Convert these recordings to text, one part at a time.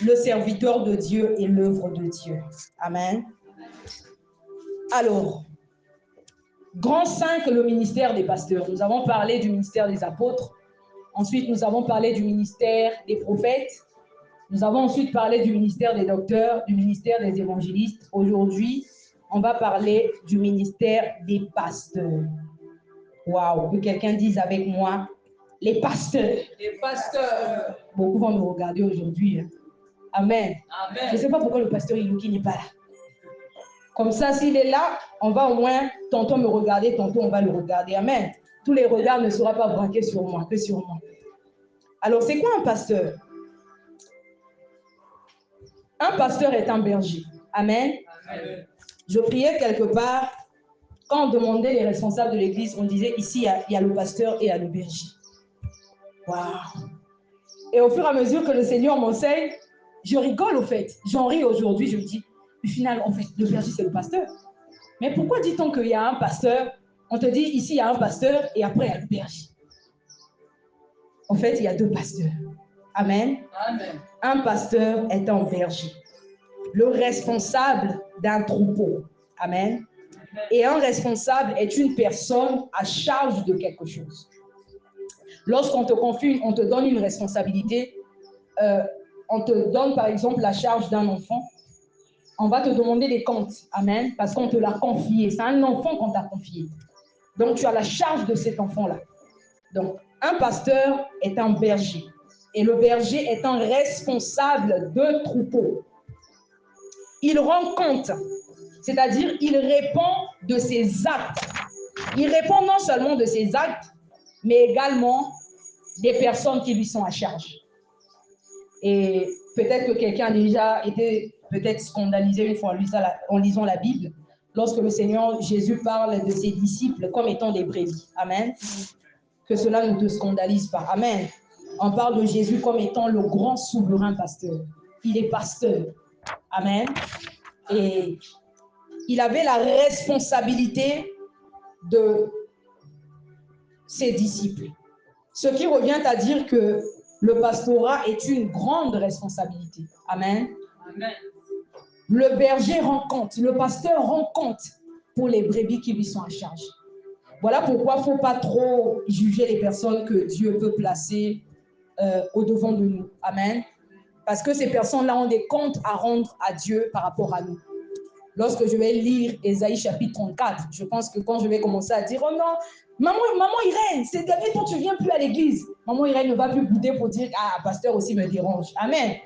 le serviteur de Dieu et l'œuvre de Dieu. Amen. Alors, grand 5, le ministère des pasteurs. Nous avons parlé du ministère des apôtres. Ensuite, nous avons parlé du ministère des prophètes. Nous avons ensuite parlé du ministère des docteurs, du ministère des évangélistes. Aujourd'hui, on va parler du ministère des pasteurs. Waouh, que quelqu'un dise avec moi, les pasteurs. Les pasteurs. Beaucoup vont nous regarder aujourd'hui. Hein. Amen. Amen. Je ne sais pas pourquoi le pasteur Iluki n'est pas là. Comme ça, s'il est là, on va au moins tantôt me regarder, tantôt on va le regarder. Amen. Tous les regards ne seront pas braqués sur moi, que sur moi. Alors, c'est quoi un pasteur? Un pasteur est un berger. Amen. Amen. Je priais quelque part, quand on demandait les responsables de l'église, on disait ici, il y a le pasteur et il y a le berger. Waouh! Et au fur et à mesure que le Seigneur m'enseigne, je rigole au fait. J'en ris aujourd'hui, je me dis, au final, en fait, le berger, c'est le pasteur. Mais pourquoi dit-on qu'il y a un pasteur? On te dit, ici, il y a un pasteur et après, il y a le berger. En fait, il y a deux pasteurs. Amen. Amen. Un pasteur est un berger, le responsable d'un troupeau. Amen. Et un responsable est une personne à charge de quelque chose. Lorsqu'on te confie, on te donne une responsabilité, on te donne par exemple la charge d'un enfant, on va te demander des comptes. Amen. Parce qu'on te l'a confié. C'est un enfant qu'on t'a confié. Donc, tu as la charge de cet enfant-là. Donc, un pasteur est un berger. Et le berger est un responsable de troupeau. Il rend compte, c'est-à-dire il répond de ses actes. Il répond non seulement de ses actes, mais également des personnes qui lui sont à charge. Et peut-être que quelqu'un a déjà été peut-être scandalisé une fois en lisant la Bible, lorsque le Seigneur Jésus parle de ses disciples comme étant des brebis. Amen. Que cela ne te scandalise pas. Amen. On parle de Jésus comme étant le grand souverain pasteur. Il est pasteur. Amen. Et il avait la responsabilité de ses disciples. Ce qui revient à dire que le pastorat est une grande responsabilité. Amen. Amen. Le berger rend compte, le pasteur rend compte pour les brebis qui lui sont à charge. Voilà pourquoi il ne faut pas trop juger les personnes que Dieu peut placer au-devant de nous. Amen. Parce que ces personnes-là ont des comptes à rendre à Dieu par rapport à nous. Lorsque je vais lire Ésaïe chapitre 34, je pense que quand je vais commencer à dire « Oh non, maman Irène, c'est depuis quand tu ne viens plus à l'église. » Maman Irène ne va plus bouder pour dire « Ah, pasteur aussi me dérange. » Amen.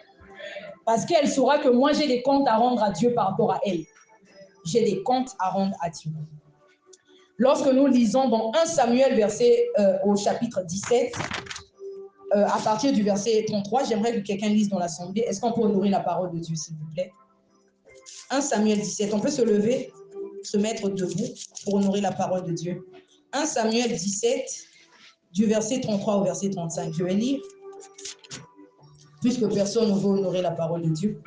Parce qu'elle saura que moi, j'ai des comptes à rendre à Dieu par rapport à elle. J'ai des comptes à rendre à Dieu. Lorsque nous lisons dans 1 Samuel au chapitre 17, à partir du verset 33, j'aimerais que quelqu'un lise dans l'assemblée. Est-ce qu'on peut honorer la parole de Dieu, s'il vous plaît? 1 Samuel 17, on peut se lever, se mettre debout pour honorer la parole de Dieu. 1 Samuel 17, du verset 33 au verset 35. Je vais lire, puisque personne ne veut honorer la parole de Dieu.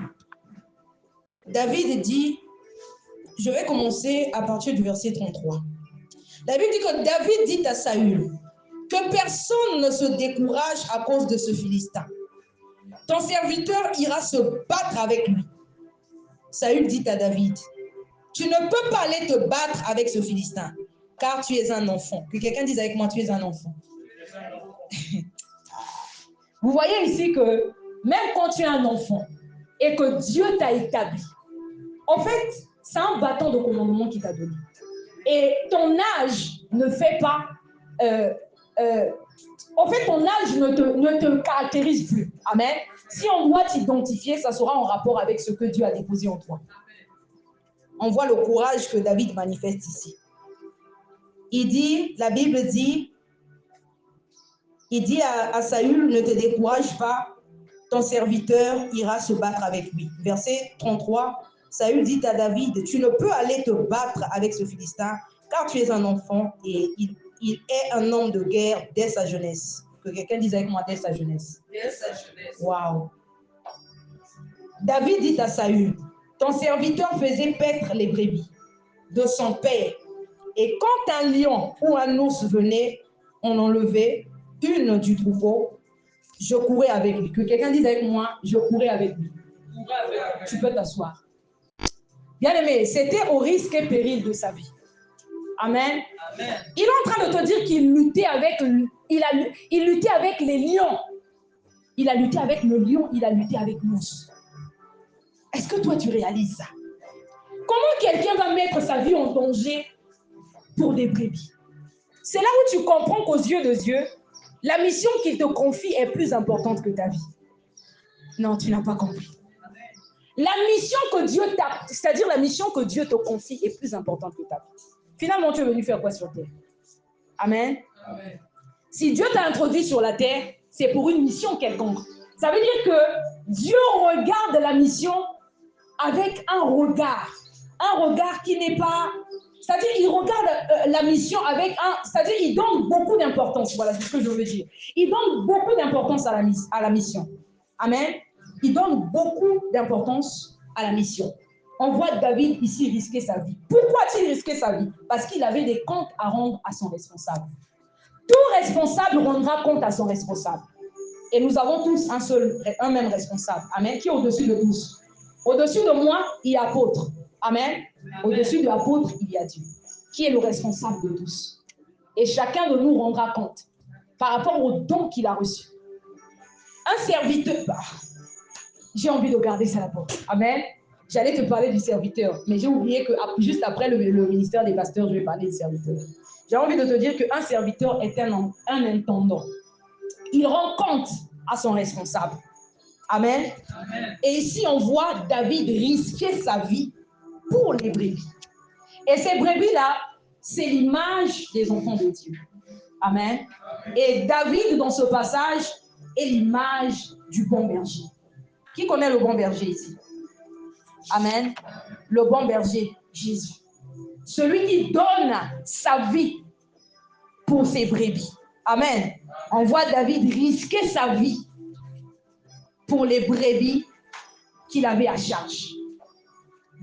David dit, je vais commencer à partir du verset 33. La Bible dit que David dit à Saül que personne ne se décourage à cause de ce Philistin. Ton serviteur ira se battre avec lui. Saül dit à David, tu ne peux pas aller te battre avec ce Philistin, car tu es un enfant. Que quelqu'un dise avec moi, tu es un enfant. Vous voyez ici que même quand tu es un enfant et que Dieu t'a établi, en fait, c'est un bâton de commandement qu'il t'a donné. Et ton âge ne fait pas... en fait, ton âge ne te caractérise plus. Amen. Si on doit t'identifier, ça sera en rapport avec ce que Dieu a déposé en toi. On voit le courage que David manifeste ici. Il dit, la Bible dit, il dit à Saül, ne te décourage pas, ton serviteur ira se battre avec lui. Verset 33, Saül dit à David, tu ne peux aller te battre avec ce Philistin, car tu es un enfant et il est un homme de guerre dès sa jeunesse. Que quelqu'un dise avec moi, dès sa jeunesse. Dès sa jeunesse. Waouh. David dit à Saül, ton serviteur faisait paître les brebis de son père. Et quand un lion ou un ours venait, on enlevait une du troupeau. Je courais avec lui. Que quelqu'un dise avec moi, je courais avec lui. Tu peux t'asseoir. Bien aimé, c'était au risque et péril de sa vie. Amen. Amen. Il est en train de te dire qu'il luttait avec, il luttait avec les lions. Il a lutté avec le lion, il a lutté avec l'ours. Est-ce que toi tu réalises ça? Comment quelqu'un va mettre sa vie en danger pour des brebis? C'est là où tu comprends qu'aux yeux de Dieu, la mission qu'il te confie est plus importante que ta vie. Non, tu n'as pas compris. La mission que Dieu t'a, c'est-à-dire la mission que Dieu te confie est plus importante que ta vie. Finalement, tu es venu faire quoi sur terre? Amen. Amen. Si Dieu t'a introduit sur la terre, c'est pour une mission quelconque. Ça veut dire que Dieu regarde la mission avec un regard qui n'est pas... C'est-à-dire qu'il regarde la mission avec un... C'est-à-dire qu'il donne beaucoup d'importance. Voilà, c'est ce que je veux dire. Il donne beaucoup d'importance à la mission. Amen. Il donne beaucoup d'importance à la mission. On voit David ici risquer sa vie. Pourquoi a-t-il risqué sa vie? Parce qu'il avait des comptes à rendre à son responsable. Tout responsable rendra compte à son responsable. Et nous avons tous un même responsable. Amen. Qui est au-dessus de tous. Au-dessus de moi, il y a apôtre. Amen. Au-dessus de l'apôtre, il y a Dieu. Qui est le responsable de tous. Et chacun de nous rendra compte par rapport au don qu'il a reçu. Un serviteur... J'ai envie de garder ça là-bas. Amen. J'allais te parler du serviteur, mais j'ai oublié que juste après le ministère des pasteurs, je vais parler du serviteur. J'ai envie de te dire qu'un serviteur est un intendant. Il rend compte à son responsable. Amen. Amen. Et ici, on voit David risquer sa vie pour les brebis. Et ces brebis-là, c'est l'image des enfants de Dieu. Amen. Et David, dans ce passage, est l'image du bon berger. Qui connaît le bon berger ici? Amen. Le bon berger, Jésus. Celui qui donne sa vie pour ses brebis. Amen. On voit David risquer sa vie pour les brebis qu'il avait à charge.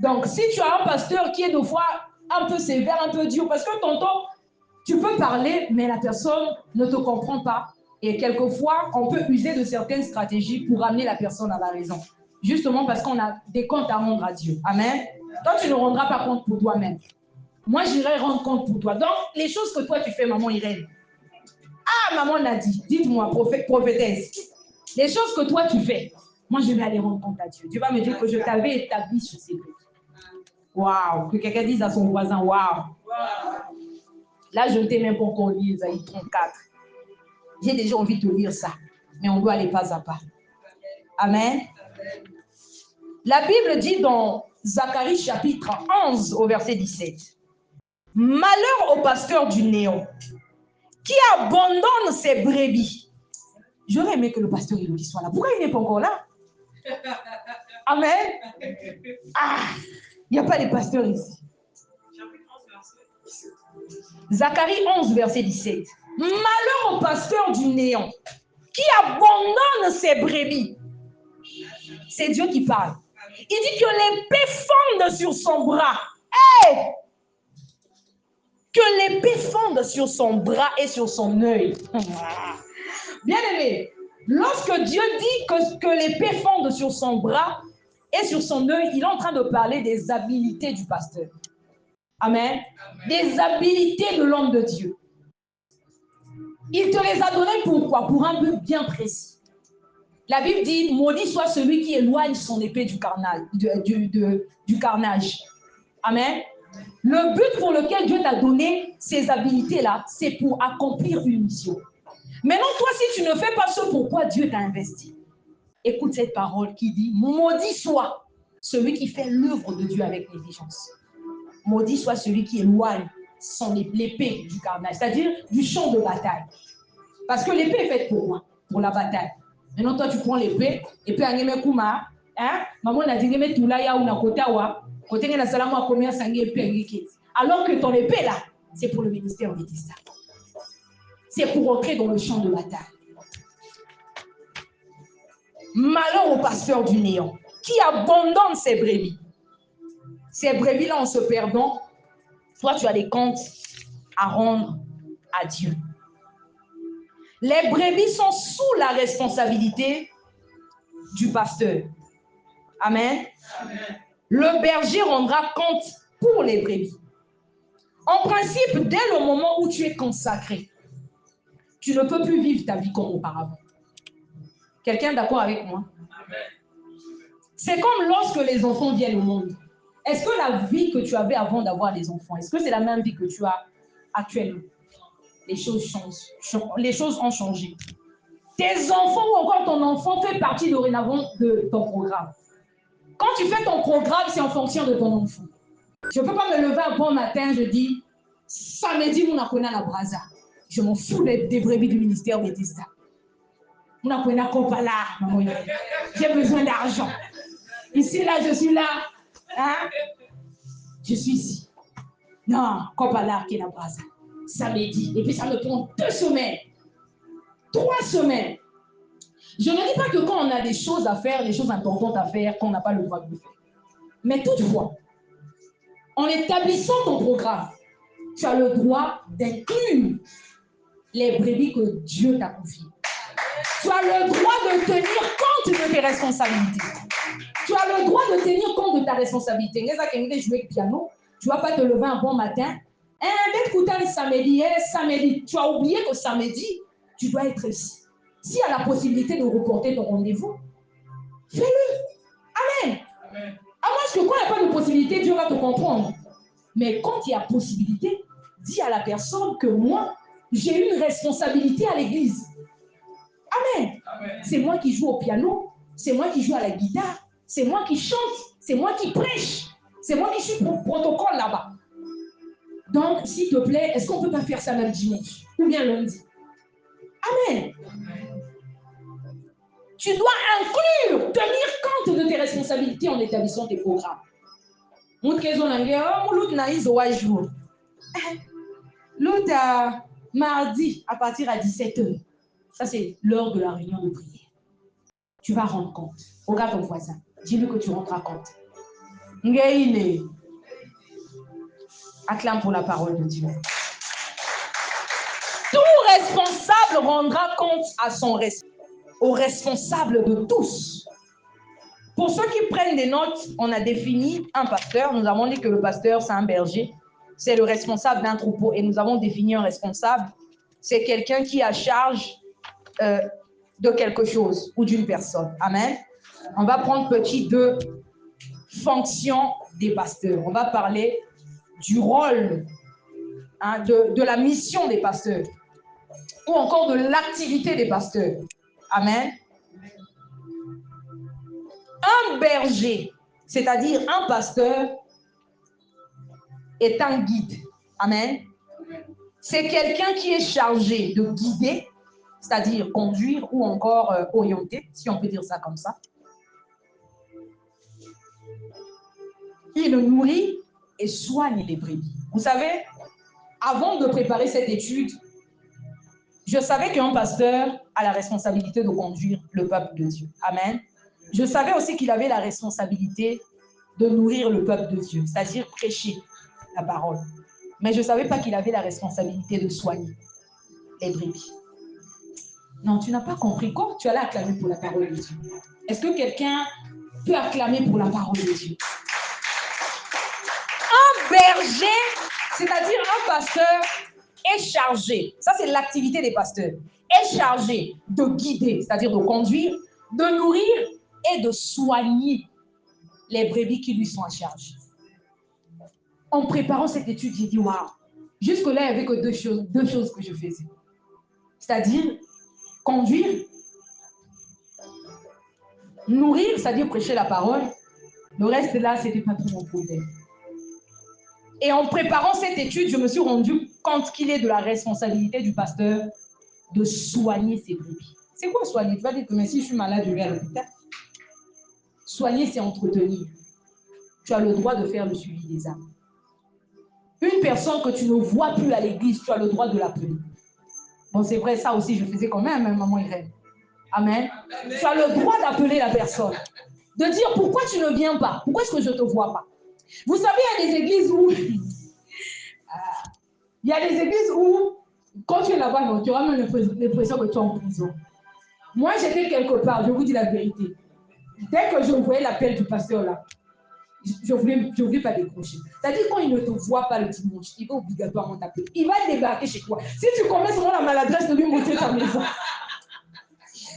Donc, si tu as un pasteur qui est de fois un peu sévère, un peu dur, parce que tantôt, tu peux parler, mais la personne ne te comprend pas. Et quelquefois, on peut user de certaines stratégies pour amener la personne à la raison. Justement parce qu'on a des comptes à rendre à Dieu. Amen. Toi, tu ne rendras pas compte pour toi-même. Moi, j'irai rendre compte pour toi. Donc, les choses que toi, tu fais, maman Irène. Ah, maman Nadie, dites-moi, prophétesse. Les choses que toi, tu fais, moi, je vais aller rendre compte à Dieu. Dieu va me dire que je t'avais établi sur ces briques. Waouh. Que quelqu'un dise à son voisin, waouh. Là, je ne t'ai même pas encore lu Isaïe 34. J'ai déjà envie de lire ça. Mais on doit aller pas à pas. Amen. La Bible dit dans Zacharie chapitre 11 au verset 17. Malheur au pasteur du néant qui abandonne ses brebis. J'aurais aimé que le pasteur Elodie soit là. Pourquoi il n'est pas encore là? Amen. Ah, il n'y a pas de pasteur ici. Zacharie 11 verset 17. Malheur au pasteur du néant qui abandonne ses brebis. C'est Dieu qui parle. Il dit que l'épée fonde sur son bras. Hey! Que l'épée fonde sur son bras et sur son œil. Bien aimé, lorsque Dieu dit que l'épée fonde sur son bras et sur son œil, il est en train de parler des habilités du pasteur. Amen. Des habilités de l'homme de Dieu. Il te les a données pourquoi? Pour un but bien précis. La Bible dit, maudit soit celui qui éloigne son épée du carnage. Amen. Le but pour lequel Dieu t'a donné ces habilités-là, c'est pour accomplir une mission. Maintenant, toi, si tu ne fais pas ce pourquoi Dieu t'a investi, écoute cette parole qui dit, maudit soit celui qui fait l'œuvre de Dieu avec négligence. Maudit soit celui qui éloigne l'épée du carnage, c'est-à-dire du champ de bataille. Parce que l'épée est faite pour quoi? Pour la bataille. Maintenant, toi, tu prends l'épée, et puis, maman a dit, tout là, ou na kota wa, côté na salamu a combien sangi épée. Alors que ton épée là, c'est pour le ministère des destin. C'est pour entrer dans le champ de bataille. Malheur au pasteur du néant qui abandonne ses brebis. Ces brebis-là, en se perdant, toi, tu as des comptes à rendre à Dieu. Les brebis sont sous la responsabilité du pasteur. Amen. Amen. Le berger rendra compte pour les brebis. En principe, dès le moment où tu es consacré, tu ne peux plus vivre ta vie comme auparavant. Quelqu'un est d'accord avec moi? Amen. C'est comme lorsque les enfants viennent au monde. Est-ce que la vie que tu avais avant d'avoir des enfants, est-ce que c'est la même vie que tu as actuellement? Les choses changent. Les choses ont changé. Tes enfants ou encore ton enfant fait partie dorénavant de ton programme. Quand tu fais ton programme, c'est en fonction de ton enfant. Je ne peux pas me lever un bon matin, je dis, samedi, mon akona la braza. Je m'en fous des brebis du ministère des Testa. Mon akona kopala, j'ai besoin d'argent. Ici, là, je suis là. Hein? Je suis ici. Non, kopala qui est la braza. Samedi. Et puis ça me prend 2 semaines. 3 semaines. Je ne dis pas que quand on a des choses à faire, des choses importantes à faire, qu'on n'a pas le droit de le faire. Mais toutefois, en établissant ton programme, tu as le droit d'inclure les brebis que Dieu t'a confiées. Tu as le droit de tenir compte de tes responsabilités. Tu as le droit de tenir compte de ta responsabilité. Jouer piano, tu ne vas pas te lever un bon matin. Samedi, tu as oublié que samedi, tu dois être ici. S'il y a la possibilité de reporter ton rendez-vous, fais-le. Amen. Amen. À moins que quand il n'y a pas de possibilité, Dieu va te comprendre. Mais quand il y a possibilité, dis à la personne que moi, j'ai une responsabilité à l'église. Amen. Amen. C'est moi qui joue au piano, c'est moi qui joue à la guitare, c'est moi qui chante, c'est moi qui prêche, c'est moi qui suis protocole là-bas. Donc, s'il te plaît, est-ce qu'on ne peut pas faire ça même dimanche ou bien lundi? Amen. Amen. Tu dois inclure, tenir compte de tes responsabilités en établissant tes programmes. L'autre mardi à partir à 17h. Ça, c'est l'heure de la réunion de prière. Tu vas rendre compte. Regarde ton voisin. Dis-lui que tu rendras compte. Ngaïne. Acclame pour la parole de Dieu. Tout responsable rendra compte à au responsable de tous. Pour ceux qui prennent des notes, on a défini un pasteur. Nous avons dit que le pasteur, c'est un berger. C'est le responsable d'un troupeau. Et nous avons défini un responsable. C'est quelqu'un qui a charge de quelque chose ou d'une personne. Amen. On va prendre petit de fonction des pasteurs. On va parler du rôle, de la mission des pasteurs ou encore de l'activité des pasteurs. Amen. Un berger, c'est-à-dire un pasteur, est un guide. Amen. C'est quelqu'un qui est chargé de guider, c'est-à-dire conduire ou encore orienter, si on peut dire ça comme ça. Il nourrit et soigne les brebis. Vous savez, avant de préparer cette étude, je savais qu'un pasteur a la responsabilité de conduire le peuple de Dieu. Amen. Je savais aussi qu'il avait la responsabilité de nourrir le peuple de Dieu, c'est-à-dire prêcher la parole. Mais je ne savais pas qu'il avait la responsabilité de soigner les brebis. Non, tu n'as pas compris. Quand tu allais acclamer pour la parole de Dieu, est-ce que quelqu'un peut acclamer pour la parole de Dieu? Un berger, c'est-à-dire un pasteur, est chargé, ça c'est l'activité des pasteurs, est chargé de guider, c'est-à-dire de conduire, de nourrir et de soigner les brebis qui lui sont en charge. En préparant cette étude, j'ai dit, waouh, jusque-là, il n'y avait que deux choses que je faisais. C'est-à-dire conduire, nourrir, c'est-à-dire prêcher la parole. Le reste là, ce n'était pas tout mon problème. Et en préparant cette étude, je me suis rendu compte qu'il est de la responsabilité du pasteur de soigner ses brebis. C'est quoi soigner? Tu vas dire que mais si je suis malade, je vais à l'hôpital. Soigner, c'est entretenir. Tu as le droit de faire le suivi des âmes. Une personne que tu ne vois plus à l'église, tu as le droit de l'appeler. Bon, c'est vrai, ça aussi, je faisais quand même, maman Irène. Amen. Amen. Tu as le droit d'appeler la personne. De dire, pourquoi tu ne viens pas? Pourquoi est-ce que je ne te vois pas? Vous savez, il y a des églises où... il y a des églises où Quand tu es là-bas, non, tu auras même l'impression que tu es en prison. Moi, j'étais quelque part, je vous dis la vérité. Dès que je voyais l'appel du pasteur là, je ne voulais pas décrocher. C'est-à-dire, quand il ne te voit pas le dimanche, il va obligatoirement t'appeler. Il va débarquer chez toi. Si tu commets seulement la maladresse de lui montrer ta maison,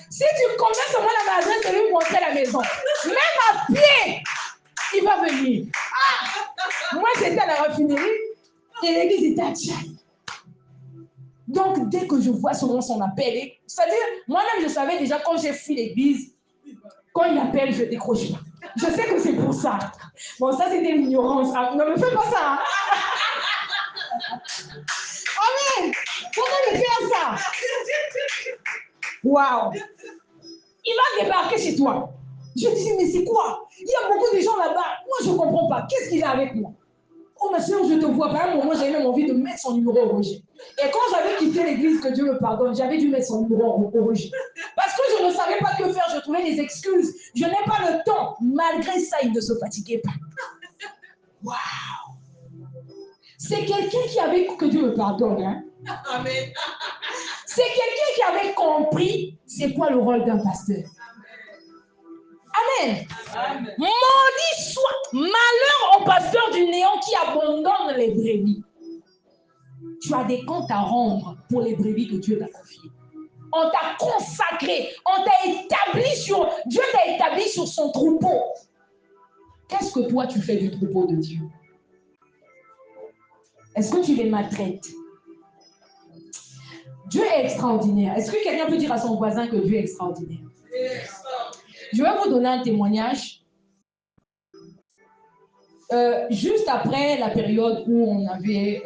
si tu commets seulement la maladresse de lui montrer la maison, même à pied, il va venir. Ah! Moi, j'étais à la raffinerie et l'église était à Tchad. Donc, dès que je vois son appel, c'est-à-dire, moi-même, je savais déjà quand j'ai fui l'église, quand il appelle, je ne décroche pas. Je sais que c'est pour ça. Bon, ça, c'était l'ignorance. Ah, ne me fais pas ça. Amen. Pourquoi me faire ça? Waouh. Il va débarquer chez toi. Je disais, mais c'est quoi? Il y a beaucoup de gens là-bas. Moi, je ne comprends pas. Qu'est-ce qu'il a avec moi? Oh, ma soeur, je te vois. Par un moment, j'avais même envie de mettre son numéro au rejet. Et quand j'avais quitté l'église, que Dieu me pardonne, j'avais dû mettre son numéro au rejet. Parce que je ne savais pas que faire. Je trouvais des excuses. Je n'ai pas le temps. Malgré ça, il ne se fatiguait pas. Waouh! C'est quelqu'un qui avait, que Dieu me pardonne, hein? Amen. C'est quelqu'un qui avait compris c'est quoi le rôle d'un pasteur. Amen. Amen. Maudit soit, malheur au pasteur du néant qui abandonne les brebis. Tu as des comptes à rendre pour les brebis que Dieu t'a confiées. On t'a consacré, on t'a établi sur, Dieu t'a établi sur son troupeau. Qu'est-ce que toi tu fais du troupeau de Dieu? Est-ce que tu les maltraites? Dieu est extraordinaire. Est-ce que quelqu'un peut dire à son voisin que Dieu est extraordinaire? Je vais vous donner un témoignage. Juste après la période où on avait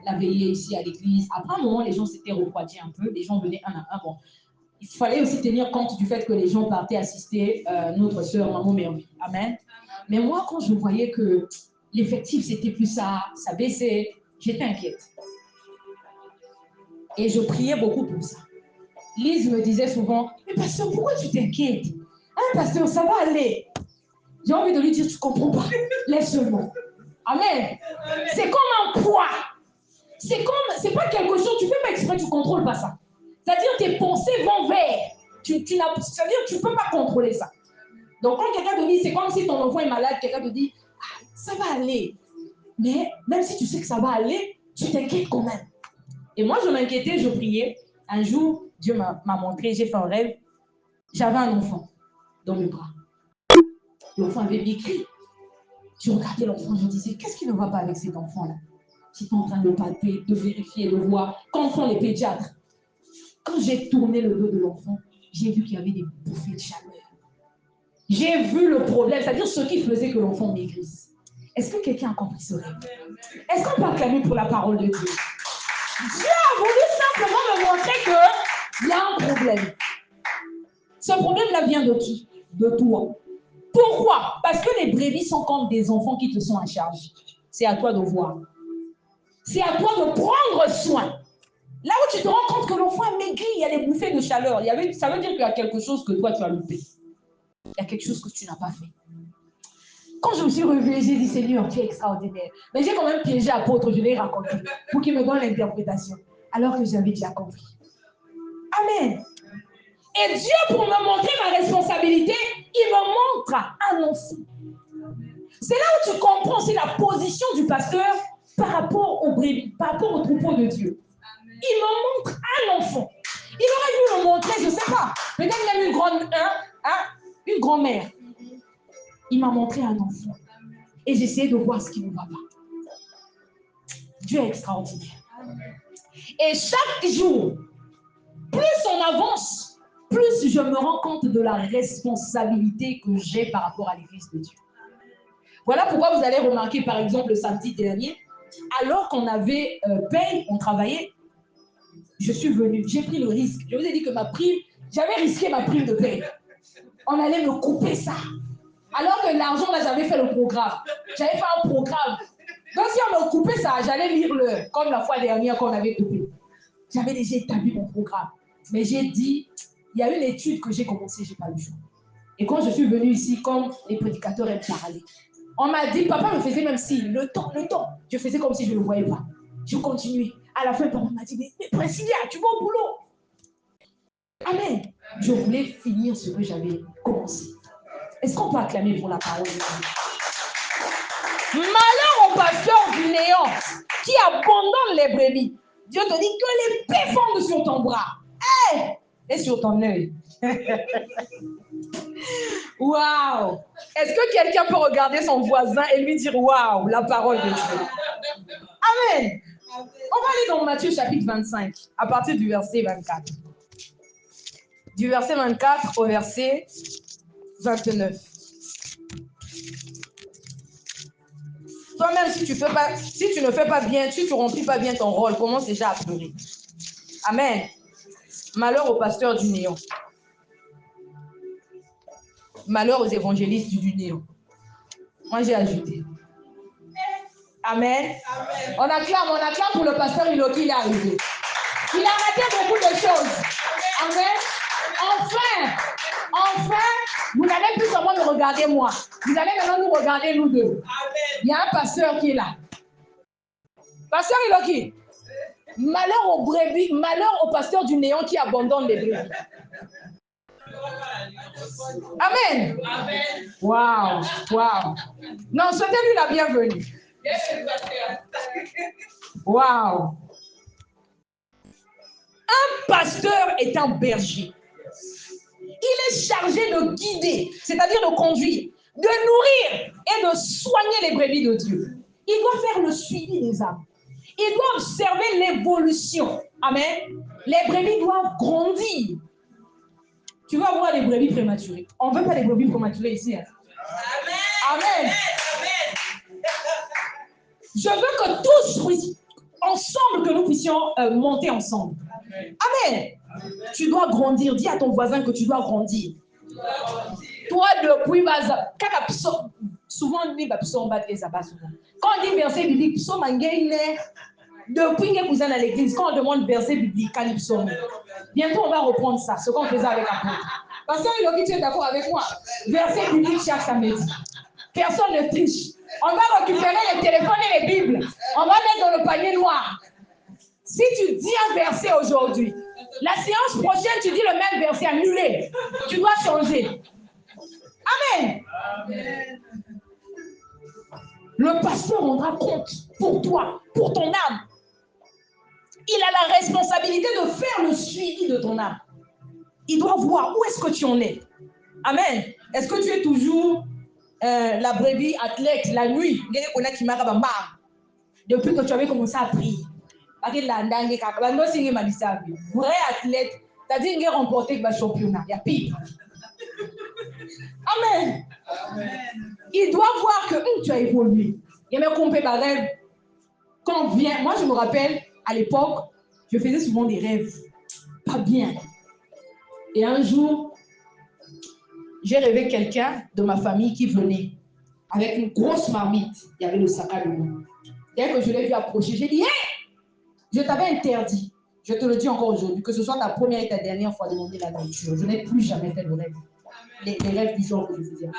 la veillée ici à l'église, après un moment, les gens s'étaient refroidis un peu. Les gens venaient un à un. Bon, il fallait aussi tenir compte du fait que les gens partaient assister notre sœur, Maman Merveille. Amen. Mais moi, quand je voyais que l'effectif, c'était plus ça baissait, j'étais inquiète. Et je priais beaucoup pour ça. Lise me disait souvent, mais pasteur, pourquoi tu t'inquiètes? Hein, pasteur, ça va aller. J'ai envie de lui dire, tu ne comprends pas. Laisse seulement. Amen. C'est comme un poids. C'est pas quelque chose, tu ne fais pas exprès, tu ne contrôles pas ça. C'est-à-dire tes pensées vont vers. C'est-à-dire tu ne peux pas contrôler ça. Donc quand quelqu'un te dit, c'est comme si ton enfant est malade, quelqu'un te dit, ah, ça va aller. Mais même si tu sais que ça va aller, tu t'inquiètes quand même. Et moi, je m'inquiétais, je priais. Un jour, Dieu m'a montré, j'ai fait un rêve. J'avais un enfant dans mes bras. L'enfant avait maigri. Je regardais l'enfant, je disais, qu'est-ce qui ne va pas avec cet enfant-là? J'étais en train de palper, de vérifier, de voir. Quand font les pédiatres? Quand j'ai tourné le dos de l'enfant, j'ai vu qu'il y avait des bouffées de chaleur. J'ai vu le problème, c'est-à-dire ce qui faisait que l'enfant maigrisse. Est-ce que quelqu'un a compris ce rêve? Est-ce qu'on peut acclamer pour la parole de Dieu? Dieu a voulu simplement me montrer qu'il y a un problème. Ce problème-là vient de qui? De toi. Pourquoi? Parce que les brebis sont comme des enfants qui te sont en charge. C'est à toi de voir. C'est à toi de prendre soin. Là où tu te rends compte que l'enfant a maigri, il y a des bouffées de chaleur. Ça veut dire qu'il y a quelque chose que toi tu as loupé. Il y a quelque chose que tu n'as pas fait. Quand je me suis réveillée, j'ai dit, Seigneur, tu es extraordinaire. Mais j'ai quand même piégé l'apôtre, je l'ai raconté, pour qu'il me donne l'interprétation, alors que j'avais déjà compris. Amen. Et Dieu, pour me montrer ma responsabilité, il me montre un enfant. C'est là où tu comprends aussi la position du pasteur par rapport au brebis, par rapport au troupeau de Dieu. Il me montre un enfant. Il aurait dû me montrer, je ne sais pas, peut-être même une grand-mère. Il m'a montré un enfant. Et j'essayais de voir ce qui ne va pas. Dieu est extraordinaire. Et chaque jour, plus on avance, plus je me rends compte de la responsabilité que j'ai par rapport à l'Église de Dieu. Voilà pourquoi vous allez remarquer, par exemple, le samedi dernier, alors qu'on avait paye, on travaillait, je suis venue, j'ai pris le risque. Je vous ai dit que ma prime, j'avais risqué ma prime de paye. On allait me couper ça. Alors que l'argent, là, j'avais fait le programme. J'avais fait un programme. Donc, si on me coupait ça, j'allais lire comme la fois dernière qu'on avait coupé. J'avais déjà établi mon programme. Mais j'ai dit, il y a une étude que j'ai commencée, je n'ai pas le choix. Et quand je suis venue ici, comme les prédicateurs aiment parler, on m'a dit, papa me faisait même signe, le temps. Je faisais comme si je ne le voyais pas. Je continuais. À la fin, papa m'a dit, mais Priscilla, tu vas au boulot. Amen. Je voulais finir ce que j'avais commencé. Est-ce qu'on peut acclamer pour la parole de Dieu? Malheur au pasteur du néant qui abandonne les brebis. Dieu te dit que les paix fondent sur ton bras. Et sur ton œil. Waouh! Est-ce que quelqu'un peut regarder son voisin et lui dire waouh, la parole de Dieu? Amen. On va aller dans Matthieu chapitre 25, à partir du verset 24. Du verset 24 au verset 29. Toi-même, si tu ne fais pas bien, si tu ne remplis pas bien ton rôle, commence déjà à pleurer. Amen. Malheur aux pasteurs du néant. Malheur aux évangélistes du néant. Moi, j'ai ajouté. Amen. Amen. On acclame pour le pasteur Iloki, il est arrivé. Il a raté beaucoup de choses. Amen. Enfin, vous n'allez plus seulement me regarder moi. Vous allez maintenant nous regarder nous deux. Amen. Il y a un pasteur qui est là. Pasteur Iloki, malheur aux brebis, malheur au pasteur du néant qui abandonne les brebis. Amen. Waouh. Non, souhaitez-lui la bienvenue. Waouh. Un pasteur est un berger. Il est chargé de guider, c'est-à-dire de conduire, de nourrir et de soigner les brebis de Dieu. Il doit faire le suivi des âmes. Il doit observer l'évolution. Amen. Les brebis doivent grandir. Tu vas voir les brebis prématurées. On ne veut pas les brebis prématurées ici. Hein? Amen. Je veux que tous, ensemble, que nous puissions monter ensemble. Amen. Tu dois grandir. Dis à ton voisin que tu dois grandir. Toi, depuis, souvent, on dit quand on dit verset biblique, depuis que vous êtes à l'église, quand on demande verset biblique, bientôt on va reprendre ça, ce qu'on faisait avec l'apôtre. Parce que tu es d'accord avec moi. Verset biblique chaque samedi. Personne ne triche. On va récupérer les téléphones et les Bibles. On va mettre dans le panier noir. Si tu dis un verset aujourd'hui, la séance prochaine, tu dis le même verset annulé. Tu dois changer. Amen. Amen. Le pasteur rendra compte pour toi, pour ton âme. Il a la responsabilité de faire le suivi de ton âme. Il doit voir où est-ce que tu en es. Amen. Est-ce que tu es toujours la brebis athlète la nuit? Depuis que tu avais commencé à prier. Vrai athlète, c'est-à-dire qu'il a remporté le championnat. Il y a pire. Amen. Amen. Il doit voir que tu as évolué. Il y a même compris par rêve. Quand on vient, moi je me rappelle, à l'époque, je faisais souvent des rêves. Pas bien. Et un jour, j'ai rêvé quelqu'un de ma famille qui venait avec une grosse marmite. Il y avait le sac à dos. Dès que je l'ai vu approcher, j'ai dit, hey! Je t'avais interdit, je te le dis encore aujourd'hui, que ce soit ta première et ta dernière fois de demander la nourriture. Je n'ai plus jamais fait de rêve. Les rêves du genre que je faisais.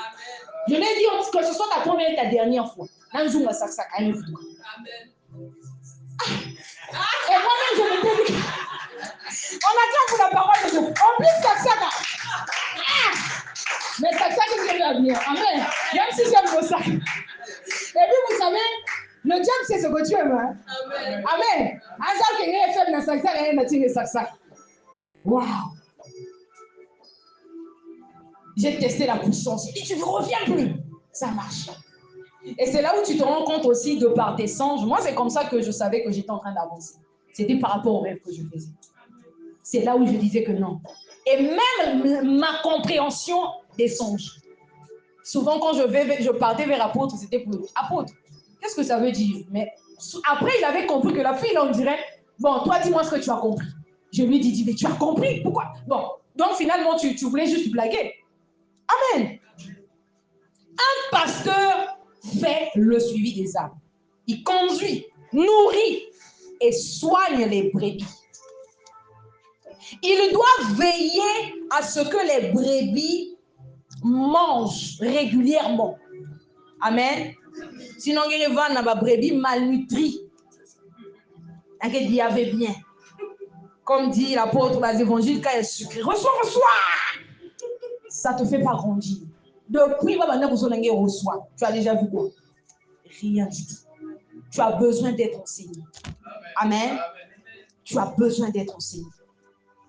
Je l'ai dit que ce soit ta première et ta dernière fois. Un jour, ça a une fois. Et moi-même, je me dis, on attend pour la parole de Dieu. En plus, ça. Mais ça, c'est ce que bien. Amen. Même si j'aime vos sacs. Et puis, vous savez, le diable, c'est ce que tu aimes. Hein? Amen. Amen. Un sac qui est fait dans sac, ça est sac. Waouh. J'ai testé la puissance. Et tu ne reviens plus. Ça marche. Et c'est là où tu te rends compte aussi de par tes songes. Moi, c'est comme ça que je savais que j'étais en train d'avancer. C'était par rapport aux rêves que je faisais. C'est là où je disais que non. Et même ma compréhension des songes. Souvent, quand je partais vers l'apôtre, c'était pour l'apôtre. Qu'est-ce que ça veut dire? Mais après, il avait compris que la fille, on dirait, bon, toi, dis-moi ce que tu as compris. Je lui ai dit, mais tu as compris? Pourquoi? Bon, donc finalement, tu voulais juste blaguer. Amen. Un pasteur fait le suivi des âmes. Il conduit, nourrit et soigne les brebis. Il doit veiller à ce que les brebis mangent régulièrement. Amen. Sinon, il y a des brebis malnutries. Il y avait bien. Comme dit l'apôtre dans les évangiles, quand elle sucrée, reçois. Ça ne te fait pas grandir. Depuis, reçois. Tu as déjà vu quoi? Rien du tout. Tu as besoin d'être enseigné. Amen. Tu as besoin d'être enseigné.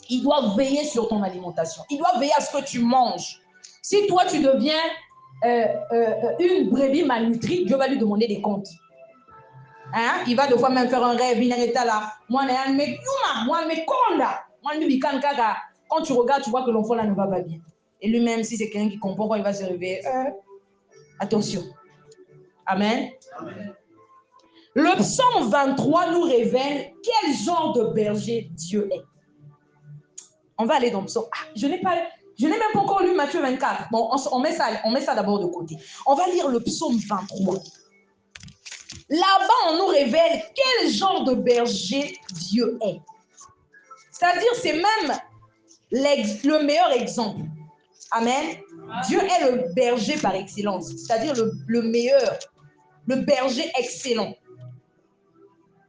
Il doit veiller sur ton alimentation. Il doit veiller à ce que tu manges. Si toi, tu deviens une brebis malnutrie, Dieu va lui demander des comptes. Hein? Il va devoir même faire un rêve. Il est là. Quand tu regardes, tu vois que l'enfant là ne va pas bien. Et lui-même, si c'est quelqu'un qui comprend, quand il va se réveiller, attention. Amen. Amen. Le psaume 23 nous révèle quel genre de berger Dieu est. On va aller dans le psaume. Je n'ai même pas encore lu Matthieu 24. Bon, on met ça d'abord de côté. On va lire le psaume 23. Là-bas, on nous révèle quel genre de berger Dieu est. C'est-à-dire, c'est même le meilleur exemple. Amen. Dieu est le berger par excellence. C'est-à-dire le meilleur, le berger excellent.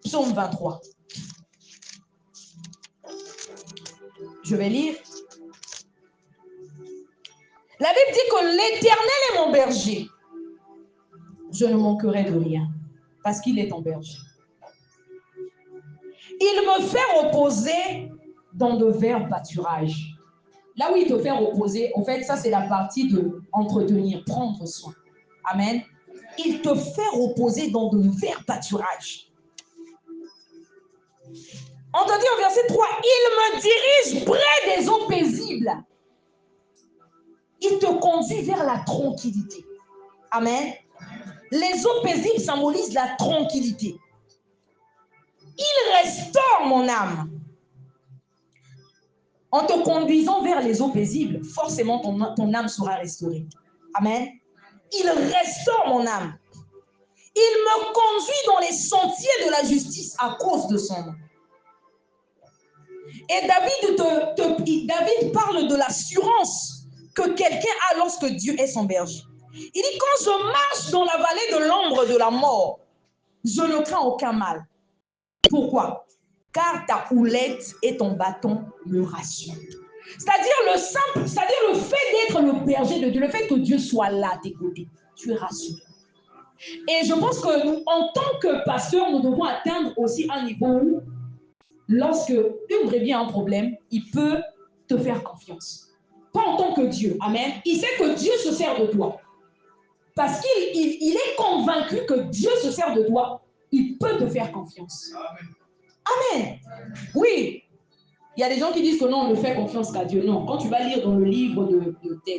Psaume 23. Je vais lire. La Bible dit que l'Éternel est mon berger. Je ne manquerai de rien parce qu'il est ton berger. Il me fait reposer dans de verts pâturages. Là où il te fait reposer, en fait, ça c'est la partie de entretenir, prendre soin. Amen. Il te fait reposer dans de verts pâturages. On te dit au verset 3, il me dirige près des eaux paisibles. Il te conduit vers la tranquillité. Amen. Les eaux paisibles symbolisent la tranquillité. Il restaure mon âme. En te conduisant vers les eaux paisibles, forcément ton âme sera restaurée. Amen. Il restaure mon âme. Il me conduit dans les sentiers de la justice à cause de son nom. Et David parle de l'assurance que quelqu'un a lorsque Dieu est son berger. Il dit, quand je marche dans la vallée de l'ombre de la mort, je ne crains aucun mal. Pourquoi? Car ta houlette et ton bâton me rassurent. C'est-à-dire le fait d'être le berger de Dieu, le fait que Dieu soit là à tes côtés, tu es rassuré. Et je pense que nous, en tant que pasteurs, nous devons atteindre aussi un niveau où, lorsque une brebis a un problème, il peut te faire confiance. Pas en tant que Dieu. Amen. Il sait que Dieu se sert de toi. Parce qu'il est convaincu que Dieu se sert de toi, il peut te faire confiance. Amen. Oui. Il y a des gens qui disent que non, on ne fait confiance qu'à Dieu. Non. Quand tu vas lire dans le livre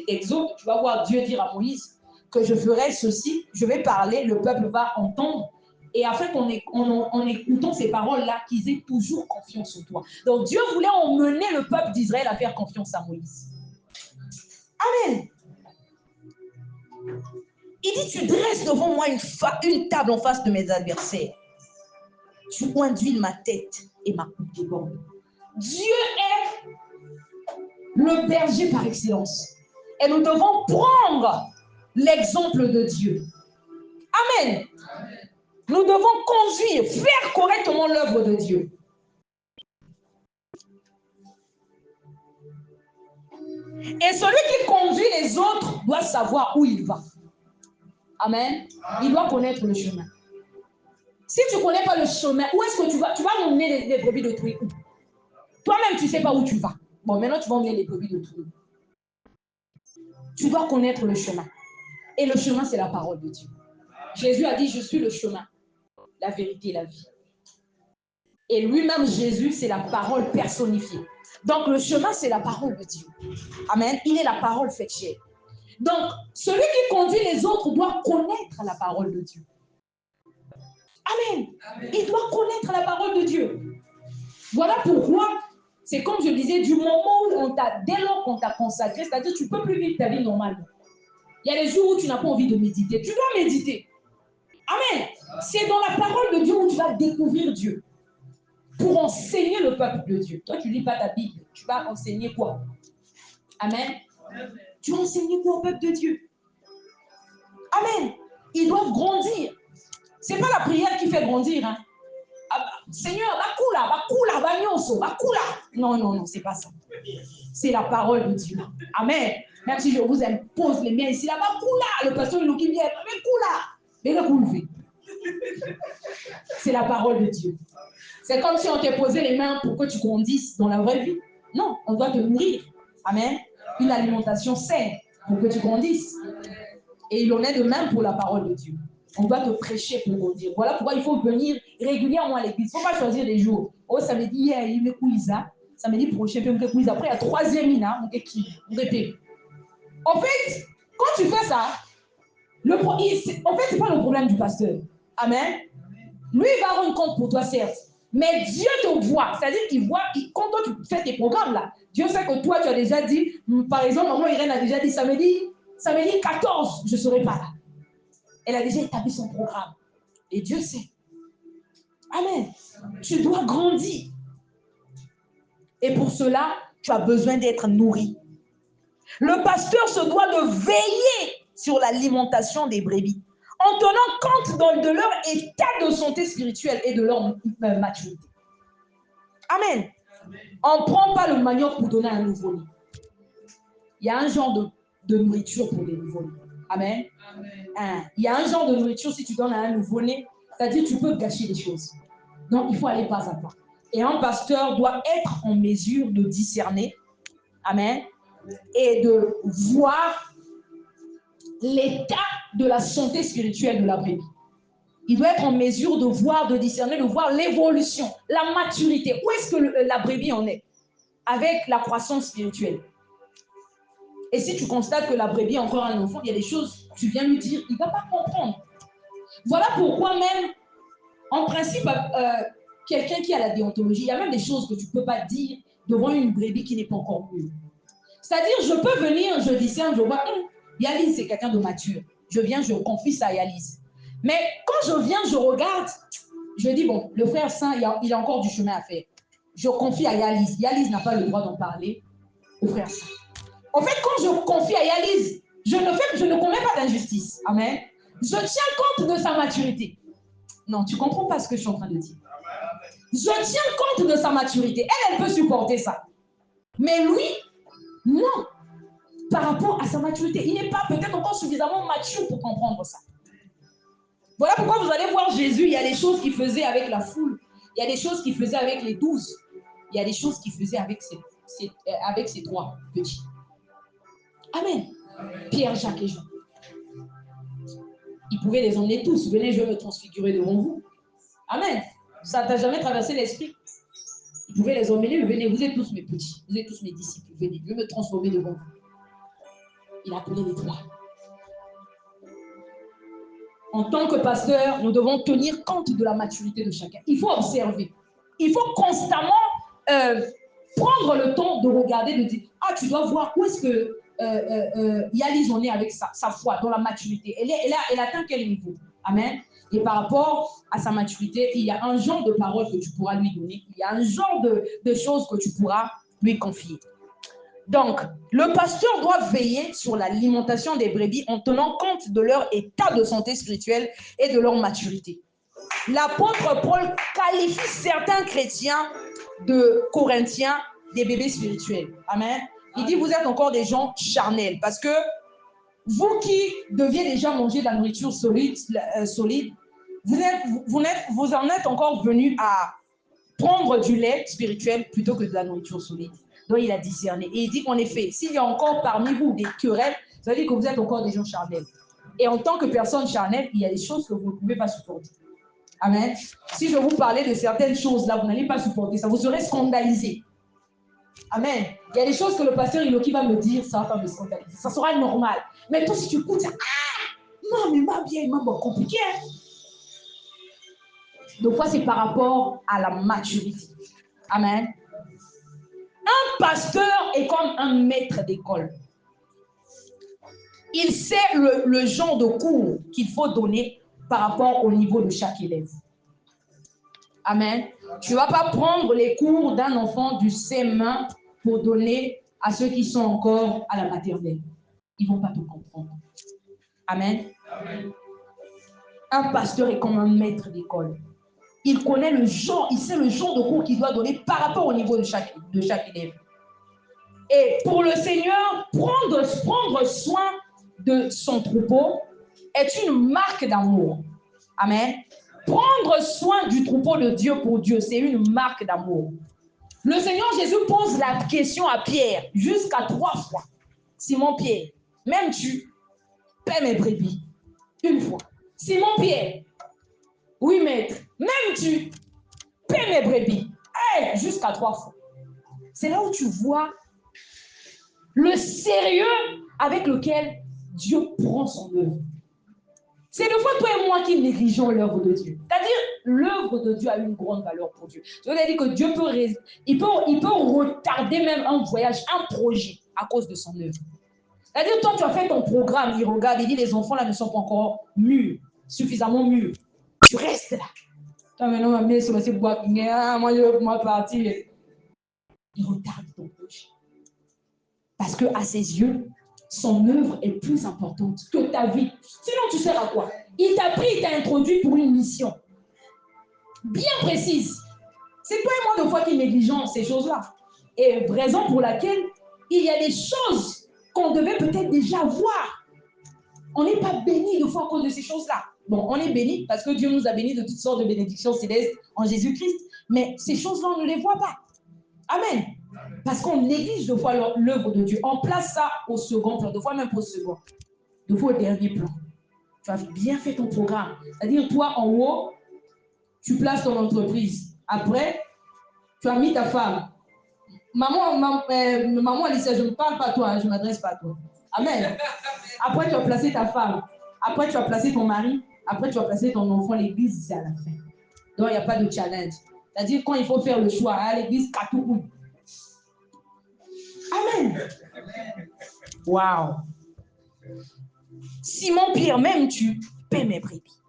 d'Exode, tu vas voir Dieu dire à Moïse que je ferai ceci, je vais parler, le peuple va entendre. Et afin qu'en écoutant ces paroles-là, qu'ils aient toujours confiance en toi. Donc Dieu voulait emmener le peuple d'Israël à faire confiance à Moïse. Amen. Il dit, tu dresses devant moi une table en face de mes adversaires. Tu induis ma tête et ma coupe déborde. Dieu est le berger par excellence. Et nous devons prendre l'exemple de Dieu. Amen. Nous devons conduire, faire correctement l'œuvre de Dieu. Et celui qui conduit les autres doit savoir où il va. Amen. Il doit connaître le chemin. Si tu ne connais pas le chemin, où est-ce que tu vas? Tu vas emmener les brebis de trouille. Toi-même, tu ne sais pas où tu vas. Bon, maintenant, tu vas emmener les brebis de trouille. Tu dois connaître le chemin. Et le chemin, c'est la parole de Dieu. Jésus a dit, je suis le chemin, la vérité et la vie. Et lui-même, Jésus, c'est la parole personnifiée. Donc, le chemin, c'est la parole de Dieu. Amen. Il est la parole faite chair. Donc, celui qui conduit les autres doit connaître la parole de Dieu. Amen. Amen. Il doit connaître la parole de Dieu. Voilà pourquoi, c'est comme je disais, du moment où dès lors qu'on t'a consacré, c'est-à-dire tu ne peux plus vivre ta vie normalement. Il y a des jours où tu n'as pas envie de méditer. Tu dois méditer. Amen. C'est dans la parole de Dieu où tu vas découvrir Dieu. Pour enseigner le peuple de Dieu. Toi, tu ne lis pas ta Bible. Tu vas enseigner quoi? Amen. Tu vas enseigner quoi au peuple de Dieu? Amen. Ils doivent grandir. Ce n'est pas la prière qui fait grandir. Hein. Ah, Seigneur, Non, non, non, c'est pas ça. C'est la parole de Dieu. Amen. Même si je vous impose les miens ici, là-bas, le pasteur qui vient, mais c'est la parole de Dieu. C'est comme si on te posait les mains pour que tu grandisses dans la vraie vie. Non, on doit te nourrir. Amen. Une alimentation saine pour que tu grandisses. Et il en est de même pour la parole de Dieu. On doit te prêcher pour grandir. Voilà pourquoi il faut venir régulièrement à l'église. Il ne faut pas choisir des jours. Oh, samedi, hier, il me couille. Samedi prochain, il me couille. Après, il y a troisième ina, on répète. En fait, quand tu fais ça, en fait, ce n'est pas le problème du pasteur. Amen. Lui, il va rendre compte pour toi, certes. Mais Dieu te voit. C'est-à-dire qu'il voit, quand toi, tu fais tes programmes là, Dieu sait que toi, tu as déjà dit, par exemple, maman Irène a déjà dit samedi 14, je ne serai pas là. Elle a déjà établi son programme. Et Dieu sait. Amen. Tu dois grandir. Et pour cela, tu as besoin d'être nourri. Le pasteur se doit de veiller sur l'alimentation des brebis, en tenant compte de leur état de santé spirituelle et de leur maturité. Amen. On ne prend pas le manioc pour donner un nouveau-né. Il y a un genre de nourriture pour les nouveau-nés. Amen. Il y a un genre de nourriture, si tu donnes à un nouveau-né, c'est-à-dire tu peux gâcher les choses. Donc, il faut aller pas à pas. Et un pasteur doit être en mesure de discerner, amen, et de voir l'état de la santé spirituelle de la brebis. Il doit être en mesure de voir, de discerner, de voir l'évolution, la maturité. Où est-ce que la brebis en est avec la croissance spirituelle? Et si tu constates que la brebis a encore un enfant, il y a des choses, tu viens lui dire, il ne va pas comprendre. Voilà pourquoi même, en principe, quelqu'un qui a la déontologie, il y a même des choses que tu ne peux pas dire devant une brebis qui n'est pas encore mûre. C'est-à-dire, je peux venir, je discerne, je vois, Yalise, c'est quelqu'un de mature. Je viens, je confie ça à Yalise. Mais quand je viens, je regarde, je dis, bon, le frère Saint, il a encore du chemin à faire. Je confie à Yalise. Yalise n'a pas le droit d'en parler au frère Saint. En fait, quand je confie à Yalise, je ne commets pas d'injustice. Amen. Je tiens compte de sa maturité. Non, tu ne comprends pas ce que je suis en train de dire. Je tiens compte de sa maturité. Elle peut supporter ça. Mais lui, non. Par rapport à sa maturité, il n'est pas peut-être encore suffisamment mature pour comprendre ça. Voilà pourquoi vous allez voir Jésus, il y a des choses qu'il faisait avec la foule. Il y a des choses qu'il faisait avec les 12. Il y a des choses qu'il faisait avec ses 3 petits. Amen. Pierre, Jacques et Jean. Il pouvait les emmener tous. Venez, je vais me transfigurer devant vous. Amen. Ça ne t'a jamais traversé l'esprit. Il pouvait les emmener. Venez, vous êtes tous mes petits. Vous êtes tous mes disciples. Venez, je vais me transformer devant vous. Il appelait les 3. En tant que pasteur, nous devons tenir compte de la maturité de chacun. Il faut observer. Il faut constamment prendre le temps de regarder, de dire, ah, tu dois voir où est-ce que Yalise en est avec sa foi, dans la maturité. Elle atteint quel niveau? Amen. Et par rapport à sa maturité, il y a un genre de paroles que tu pourras lui donner. Il y a un genre de choses que tu pourras lui confier. Donc, le pasteur doit veiller sur l'alimentation des brebis en tenant compte de leur état de santé spirituelle et de leur maturité. L'apôtre Paul qualifie certains chrétiens de Corinthiens des bébés spirituels. Amen. Il dit, vous êtes encore des gens charnels parce que vous qui deviez déjà manger de la nourriture solide, vous en êtes encore venus à prendre du lait spirituel plutôt que de la nourriture solide. Donc, il a discerné. Et il dit qu'en effet, s'il y a encore parmi vous des querelles, ça veut dire que vous êtes encore des gens charnels. Et en tant que personne charnelle, il y a des choses que vous ne pouvez pas supporter. Amen. Si je vous parlais de certaines choses là, vous n'allez pas supporter ça. Vous serez scandalisé. Amen. Il y a des choses que le pasteur Iloki va me dire, ça va pas me scandaliser. Ça sera normal. Mais toi, si tu écoutes, non, mais ma bien, il m'a compliqué. Donc, fois, c'est par rapport à la maturité. Amen. Un pasteur est comme un maître d'école. Il sait le genre de cours qu'il faut donner par rapport au niveau de chaque élève. Amen. Tu ne vas pas prendre les cours d'un enfant du CM1 pour donner à ceux qui sont encore à la maternelle. Ils ne vont pas te comprendre. Amen. Amen. Un pasteur est comme un maître d'école. il connaît le genre, il sait le genre de cours qu'il doit donner par rapport au niveau de chaque élève. Et pour le Seigneur, prendre soin de son troupeau est une marque d'amour. Amen. Prendre soin du troupeau de Dieu pour Dieu, c'est une marque d'amour. Le Seigneur Jésus pose la question à Pierre jusqu'à 3 fois. Simon-Pierre, m'aimes-tu? Paie mes brebis. Une fois. Simon-Pierre, oui maître, m'aimes-tu? Paie mes brebis. Hey, jusqu'à 3 fois. C'est là où tu vois le sérieux avec lequel Dieu prend son œuvre. C'est des fois toi et moi qui négligeons l'œuvre de Dieu. C'est-à-dire, l'œuvre de Dieu a une grande valeur pour Dieu. Je veux dire que Dieu peut retarder même un voyage, un projet à cause de son œuvre. C'est-à-dire, toi, tu as fait ton programme, il regarde, il dit, les enfants là ne sont pas encore mûrs, suffisamment mûrs. Tu restes là. Toi, maintenant, ma mère, c'est moi, je vais partir. Il retarde ton projet. Parce qu'à ses yeux, son œuvre est plus importante que ta vie. Sinon, tu sers à quoi? Il t'a pris, il t'a introduit pour une mission bien précise. C'est toi et moi, de fois, qui négligeons ces choses-là. Et raison pour laquelle il y a des choses qu'on devait peut-être déjà voir. On n'est pas béni de fois à cause de ces choses-là. Bon, on est béni parce que Dieu nous a bénis de toutes sortes de bénédictions célestes en Jésus-Christ. Mais ces choses-là, on ne les voit pas. Amen. Parce qu'on néglige de fois l'œuvre de Dieu. On place ça au second plan, de fois même au second. De fois au dernier plan. Tu as bien fait ton programme. C'est-à-dire, toi, en haut, tu places ton entreprise. Après, tu as mis ta femme. Maman Alicia, je ne parle pas à toi, hein, je ne m'adresse pas à toi. Amen. Après, tu as placé ta femme. Après, tu as placé ton mari. Après, tu as placé ton enfant. L'église, c'est à la fin. Donc, il n'y a pas de challenge. C'est-à-dire, quand il faut faire le choix, à l'église, Katoukou. Amen. Waouh. Simon-Pierre, m'aimes-tu? Paie mes brebis.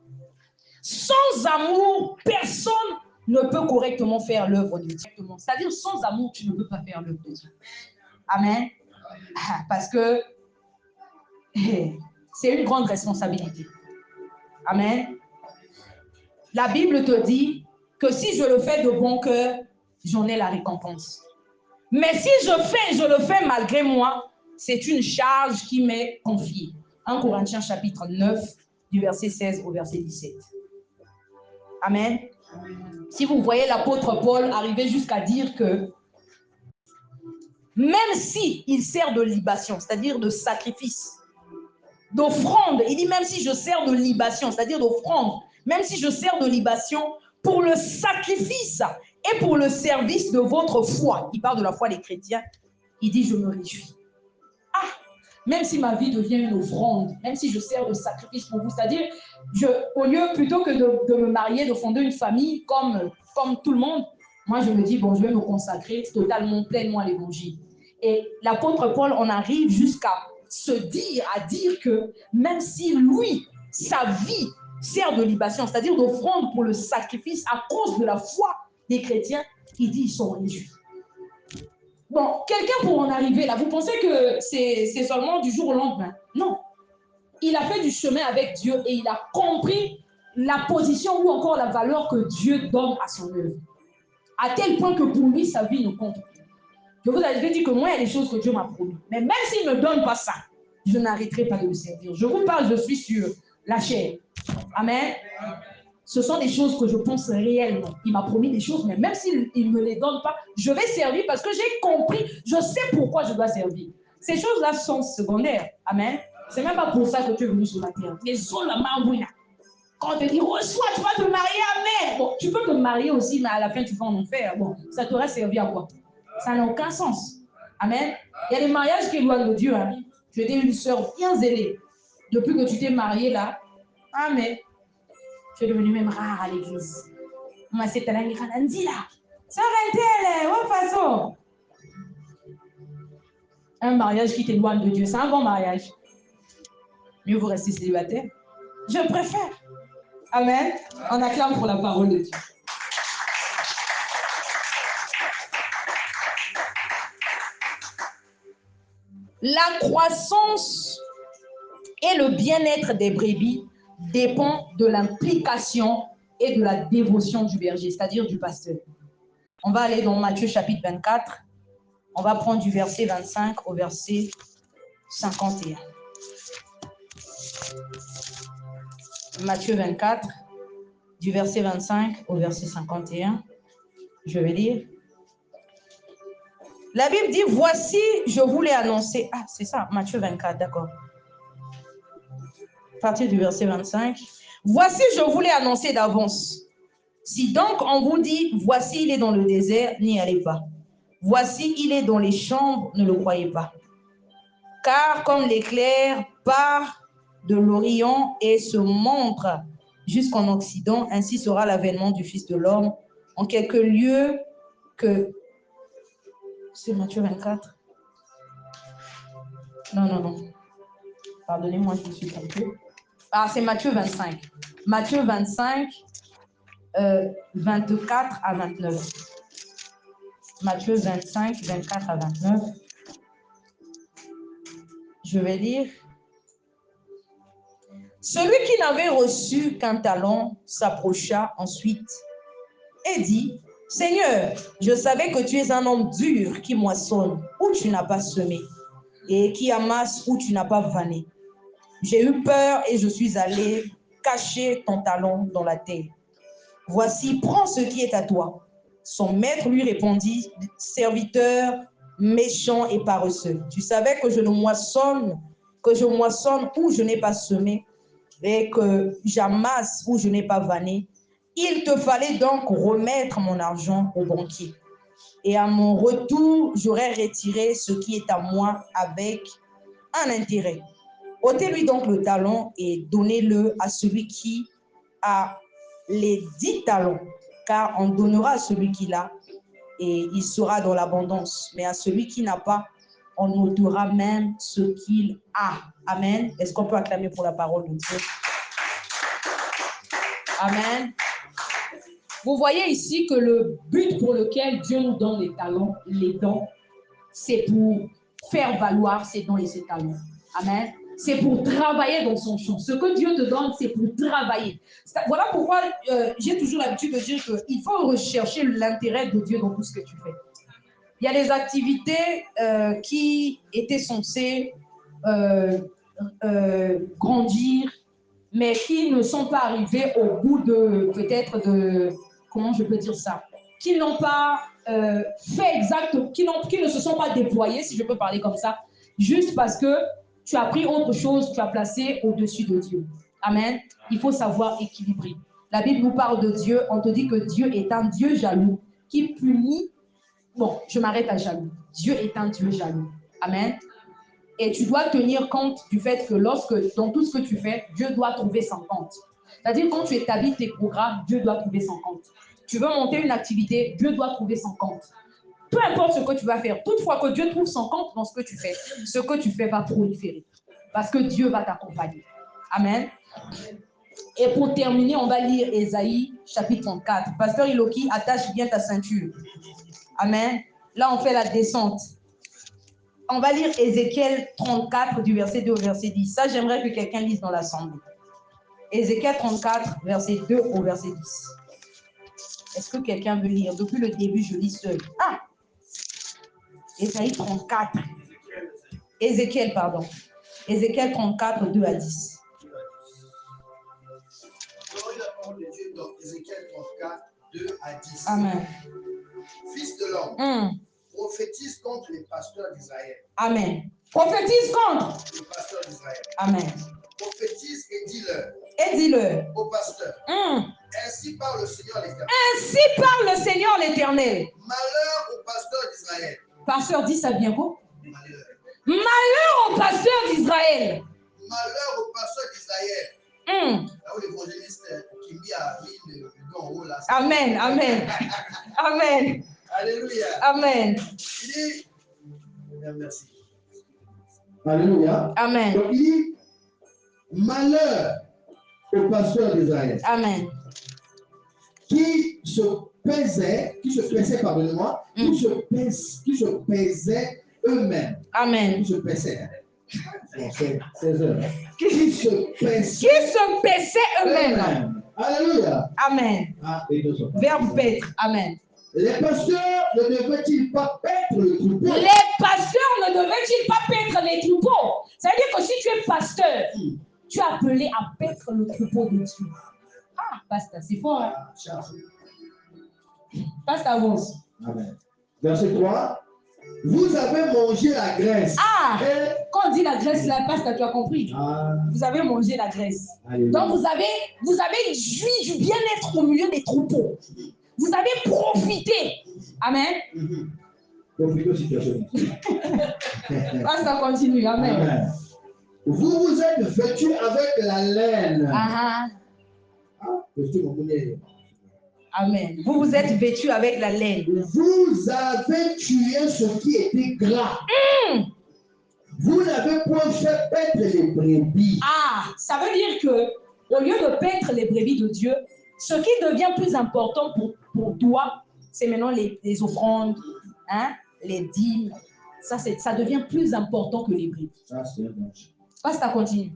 Sans amour, personne ne peut correctement faire l'œuvre de Dieu. C'est-à-dire, sans amour, tu ne peux pas faire l'œuvre de Dieu. Amen. Parce que c'est une grande responsabilité. Amen. La Bible te dit que si je le fais de bon cœur, j'en ai la récompense. Mais si je le fais malgré moi, c'est une charge qui m'est confiée. 1 Corinthiens chapitre 9, du verset 16 au verset 17. Amen. Si vous voyez l'apôtre Paul arriver jusqu'à dire que même si il sert de libation, c'est-à-dire de sacrifice, d'offrande, il dit même si je sers de libation, c'est-à-dire d'offrande, même si je sers de libation pour le sacrifice et pour le service de votre foi, il parle de la foi des chrétiens, il dit je me réjouis. Ah, même si ma vie devient une offrande, même si je sers de sacrifice pour vous, c'est-à-dire au lieu plutôt que de me marier, de fonder une famille comme tout le monde, moi je me dis bon, je vais me consacrer totalement, pleinement à l'évangile. Et l'apôtre Paul en arrive jusqu'à à dire que même si lui, sa vie sert de libation, c'est-à-dire d'offrande pour le sacrifice à cause de la foi des chrétiens, il dit ils sont réjouis. Bon, quelqu'un pour en arriver là, vous pensez que c'est seulement du jour au lendemain? Non. Il a fait du chemin avec Dieu et il a compris la position ou encore la valeur que Dieu donne à son œuvre. À tel point que pour lui, sa vie ne compte plus. Je vous avais dit que moi, il y a des choses que Dieu m'a promis. Mais même s'il ne me donne pas ça, je n'arrêterai pas de le servir. Je vous parle, je suis sur la chair. Amen. Ce sont des choses que je pense réellement. Il m'a promis des choses, mais même s'il ne me les donne pas, je vais servir parce que j'ai compris, je sais pourquoi je dois servir. Ces choses-là sont secondaires. Amen. C'est même pas pour ça que tu es venu sur la terre. Les autres, la marouina. Quand on te dit, reçois, tu vas te marier, amen. Bon, tu peux te marier aussi, mais à la fin, tu vas en enfer. Bon, ça t'aurait servi à quoi? Ça n'a aucun sens. Amen. Il y a des mariages qui éloignent de Dieu. Hein. Tu étais une sœur bien zélée. Depuis que tu t'es mariée là, amen. Tu es devenue même rare à l'église. Moi, c'est ta langue là. Ça va façon. Un mariage qui t'éloigne de Dieu, c'est un bon mariage. Mieux vous rester célibataire. Je préfère. Amen. On acclame pour la parole de Dieu. La croissance et le bien-être des brebis dépend de l'implication et de la dévotion du berger, c'est-à-dire du pasteur. On va aller dans Matthieu chapitre 24. On va prendre du verset 25 au verset 51. Matthieu 24, du verset 25 au verset 51. Je vais lire. La Bible dit, voici, je vous l'ai annoncé. Ah, c'est ça, Matthieu 24, d'accord. À partir du verset 25. Voici, je vous l'ai annoncé d'avance. Si donc on vous dit, voici, il est dans le désert, n'y allez pas. Voici, il est dans les chambres, ne le croyez pas. Car comme l'éclair part de l'Orient et se montre jusqu'en Occident, ainsi sera l'avènement du Fils de l'homme en quelques lieux que... C'est Matthieu 24. Non. Pardonnez-moi, je me suis trompée. Ah, c'est Matthieu 25. Matthieu 25, 24 à 29. Matthieu 25, 24 à 29. Je vais lire. Celui qui n'avait reçu qu'un talent s'approcha ensuite et dit, Seigneur, je savais que tu es un homme dur qui moissonne où tu n'as pas semé et qui amasse où tu n'as pas vanné. J'ai eu peur et je suis allé cacher ton talent dans la terre. Voici, prends ce qui est à toi. Son maître lui répondit, serviteur méchant et paresseux. Tu savais que je moissonne où je n'ai pas semé et que j'amasse où je n'ai pas vanné. Il te fallait donc remettre mon argent au banquier. Et à mon retour, j'aurais retiré ce qui est à moi avec un intérêt. Ôtez-lui donc le talent et donnez-le à celui qui a les 10 talents, car on donnera à celui qui l'a et il sera dans l'abondance. Mais à celui qui n'a pas, on ôtera même ce qu'il a. Amen. Est-ce qu'on peut acclamer pour la parole de Dieu? Amen. Vous voyez ici que le but pour lequel Dieu nous donne les talents, les dons, c'est pour faire valoir ses dons et ses talents. Amen. C'est pour travailler dans son champ. Ce que Dieu te donne, c'est pour travailler. Voilà pourquoi j'ai toujours l'habitude de dire qu'il faut rechercher l'intérêt de Dieu dans tout ce que tu fais. Il y a des activités qui étaient censées grandir, mais qui ne sont pas arrivées au bout de, peut-être de, comment je peux dire ça, qui n'ont pas fait exact, qui ne se sont pas déployés, si je peux parler comme ça, juste parce que tu as pris autre chose, tu as placé au-dessus de Dieu. Amen. Il faut savoir équilibrer. La Bible nous parle de Dieu, on te dit que Dieu est un Dieu jaloux qui punit. Bon, je m'arrête à jaloux. Dieu est un Dieu jaloux. Amen. Et tu dois tenir compte du fait que dans tout ce que tu fais, Dieu doit trouver son compte. C'est-à-dire, quand tu établis tes programmes, Dieu doit trouver son compte. Tu veux monter une activité, Dieu doit trouver son compte. Peu importe ce que tu vas faire, toutefois que Dieu trouve son compte dans ce que tu fais va proliférer. Parce que Dieu va t'accompagner. Amen. Et pour terminer, on va lire Ésaïe, chapitre 34. Pasteur Iloki, attache bien ta ceinture. Amen. Là, on fait la descente. On va lire Ézéchiel 34, du verset 2 au verset 10. Ça, j'aimerais que quelqu'un lise dans l'assemblée. Ézéchiel 34, verset 2 au verset 10. Est-ce que quelqu'un veut lire? Depuis le début, je lis seul. Ah! Ésaïe 34. Ézéchiel 34, 2 à 10. La parole de Dieu dans Ézéchiel 34, 2 à 10. Amen. Fils de l'homme, prophétise contre les pasteurs d'Israël. Amen. Prophétise contre les pasteurs d'Israël. Amen. Prophétise et dis-leur. Et dis-leur. Aux pasteurs. Ainsi parle le Seigneur l'Éternel. Ainsi parle le Seigneur l'Éternel. Malheur aux pasteurs d'Israël. Pasteur dit ça bien quoi? Malheur. Malheur aux pasteurs d'Israël. Malheur aux pasteurs d'Israël. Là où l'évangéliste qui mis à mis le dos en haut là. Amen, amen. Amen. Alléluia. Amen. Il dit, merci. Alléluia. Amen. Donc il dit, malheur aux pasteurs d'Israël. Amen. Qui se pesaient, pardonnez-moi, qui se pesaient eux-mêmes. Amen. Qui se pesaient. C'est eux. Qui se paissaient eux-mêmes. Alléluia. Amen. Ah, et deux autres. Verbe paître. Amen. Les pasteurs ne devaient-ils pas paître le troupeau? Les pasteurs ne devaient-ils pas paître les troupeaux? Ça veut dire que si tu es pasteur, tu es appelé à paître le troupeau de Dieu. Ah, pasteur, c'est fort. Hein? Pasteur avance. Amen. Verset 3. Vous avez mangé la graisse. Ah, Et... quand on dit la graisse, là, pasteur, tu as compris. Ah. Vous avez mangé la graisse. Alléluia. Donc, vous avez joui du bien-être au milieu des troupeaux. Vous avez profité. Amen. Profitez situation. Pasteur, continue. Amen. Amen. Vous vous êtes vêtus avec la laine. Ah, Ah, vêtus, mon bonnet. amen. Vous vous êtes vêtus avec la laine. Vous avez tué ce qui était gras. Vous n'avez point fait paître les brebis. Ah, ça veut dire que au lieu de paître les brebis de Dieu, ce qui devient plus important pour toi, c'est maintenant les offrandes, hein, les dîmes. Ça devient plus important que les brebis. Ça, c'est un danger. Pasteur, continue.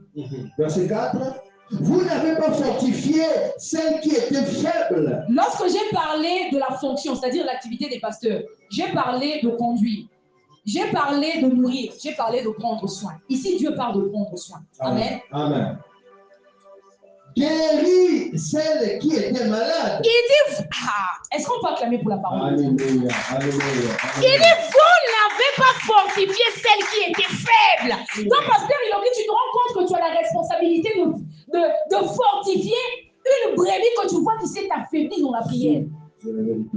Verset 4. Vous n'avez pas fortifié celles qui étaient faibles. Lorsque j'ai parlé de la fonction, c'est-à-dire l'activité des pasteurs, j'ai parlé de conduire, j'ai parlé de nourrir, j'ai parlé de prendre soin. Ici, Dieu parle de prendre soin. Amen. Amen. Guéris celles qui étaient malades. Il dit, est-ce qu'on peut acclamer pour la parole? Alléluia. Alléluia. Il dit, vous n'avez pas fortifié celles qui étaient faibles. Donc, pasteur, il a dit, tu te rends compte que tu as la responsabilité de fortifier une brebis que tu vois qui s'est affaiblie dans la prière. Amen.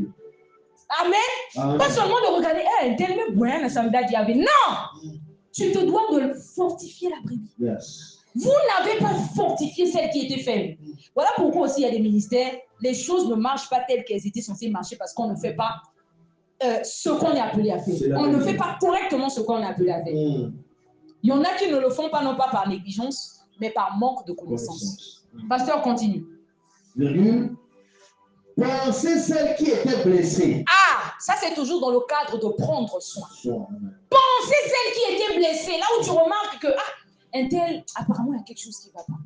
Amen. Pas seulement de regarder, tellement bon, ça me dit, non. Tu te dois de fortifier la brebis. Yes. Vous n'avez pas fortifié celles qui étaient faibles. Voilà pourquoi aussi il y a des ministères, les choses ne marchent pas telles qu'elles étaient censées marcher parce qu'on ne fait pas ce qu'on est appelé à faire. On ne fait pas correctement ce qu'on est appelé à faire. Il y en a qui ne le font pas, non pas par négligence, mais par manque de connaissance. Pasteur, continue. Pensez celles qui étaient blessées. Ah, ça c'est toujours dans le cadre de prendre soin. Pensez celles qui étaient blessées. Là où tu remarques que, apparemment, il y a quelque chose qui ne va pas.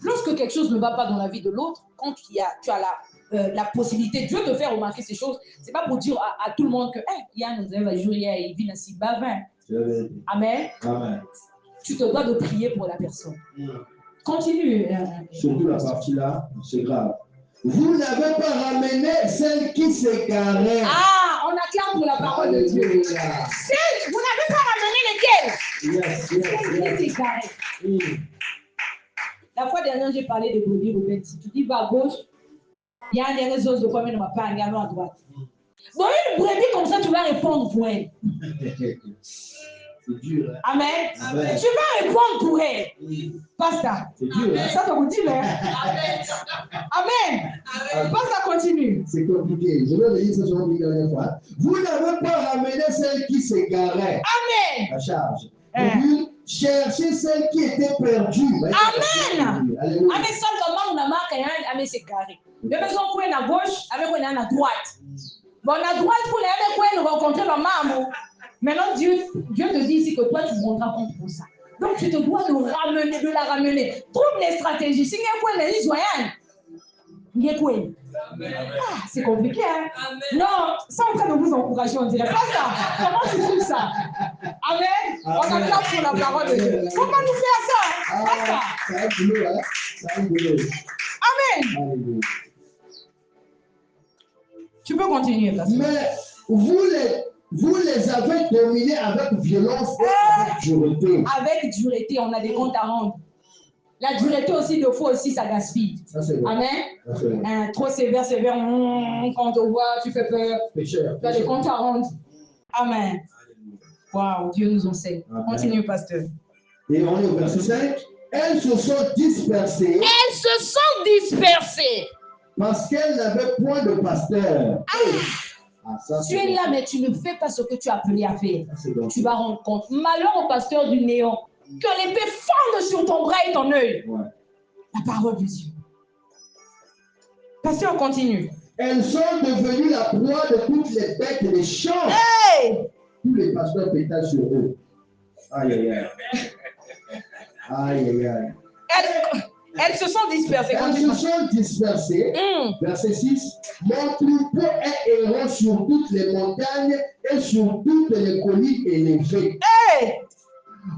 Lorsque quelque chose ne va pas dans la vie de l'autre, quand tu as la possibilité, Dieu te fait remarquer ces choses, ce n'est pas pour dire à tout le monde que, Yann nous a joué hier, il vit ainsi, bavin. Amen. Amen. Tu te dois de prier pour la personne. Continue. Surtout la partie là, c'est grave. Vous n'avez pas ramené celle qui s'égarait. Ah, on acclame pour la parole de Dieu. Vous n'avez pas ramené lesquelles? Celles qui s'égarent. La fois dernière, j'ai parlé de brebis rebelles. Si tu dis va à gauche, il y a un dernier chose de quoi mais ne va pas aller à droite. Bon, une brebis comme ça, tu vas répondre pour elle. C'est dur. Hein? Amen. Amen. Tu vas répondre pour elle. Pasteur. C'est dur. Hein? Ça te vous dit, mais. Amen. Pasteur, continue. C'est compliqué. Je vais lire ça sur une dernière fois. Vous n'avez pas ramené celle qui s'égarait. Amen. La charge. Cherchez celle qui était perdue. Amen. Amen. Simplement, on a marqué un, Amen, c'est carré. Mais besoin qu'on est à gauche, avec on est à droite. Bon, à droite, pour les nous rencontrer la maman. Maintenant, Dieu te dit ici que toi, tu te rendras compte pour ça. Donc, tu te dois de la ramener. Trouve les stratégies. Si il y a des joyeux, c'est compliqué, hein? Amen. Non, ça en train de vous encourager, on dirait pas ça. Comment tu trouves ça? Amen. On acclame pour la parole de Dieu. Comment nous faire ça? Pas ça. Ça a un boulot, hein? Ça a un boulot. Amen. Tu peux continuer, pasteur. Mais vous les avez dominés avec violence et avec dureté. Avec dureté, on a des comptes à rendre. La dureté aussi, de fois aussi, ça gaspille. Ça, c'est vrai. Amen. Trop sévère, quand on te voit, tu fais peur. Pécheur. Tu as des comptes à rendre. Amen. Waouh, Dieu nous enseigne. Continue, pasteur. Et on est au verset 5. Elles se sont dispersées. Elles se sont dispersées. Parce qu'elles n'avaient point de pasteur. Tu es là, mais tu ne fais pas ce que tu as appelé à faire. Tu vas rendre compte. Malheur au pasteur du néant. Que l'épée fonde sur ton bras et ton œil. Ouais. La parole de Dieu. Pasteur, continue. Elles sont devenues la proie de toutes les bêtes des champs. Hey! Tous les pasteurs pétaient sur eux. Aïe, aïe, aïe. Aïe, aïe, aïe. Elles se sont dispersées. Elles se sont dispersées. Verset 6. Mon troupeau est errant sur toutes les montagnes et sur toutes les collines élevées. Hey!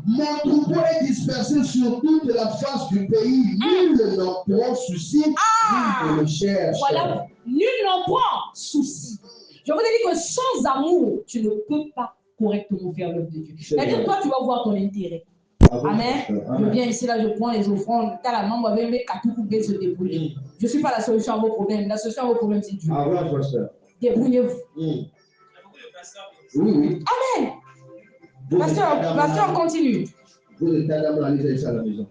Mon troupeau est dispersé sur toute la face du pays. Nul n'en prend souci, nul ne le cherche. Voilà, nul n'en prend souci. Je vous ai dit que sans amour, tu ne peux pas correctement faire l'œuvre de Dieu. C'est-à-dire que toi, tu vas voir ton intérêt. Amen. Je viens ici, là, je prends les offrandes. T'as la main, moi, mes quatre poubelles se débrouiller. Je ne suis pas la solution à vos problèmes. La solution à vos problèmes, c'est Dieu. Débrouillez-vous. Oui, oui. Amen. Pasteur, continue. Vous êtes à la maison.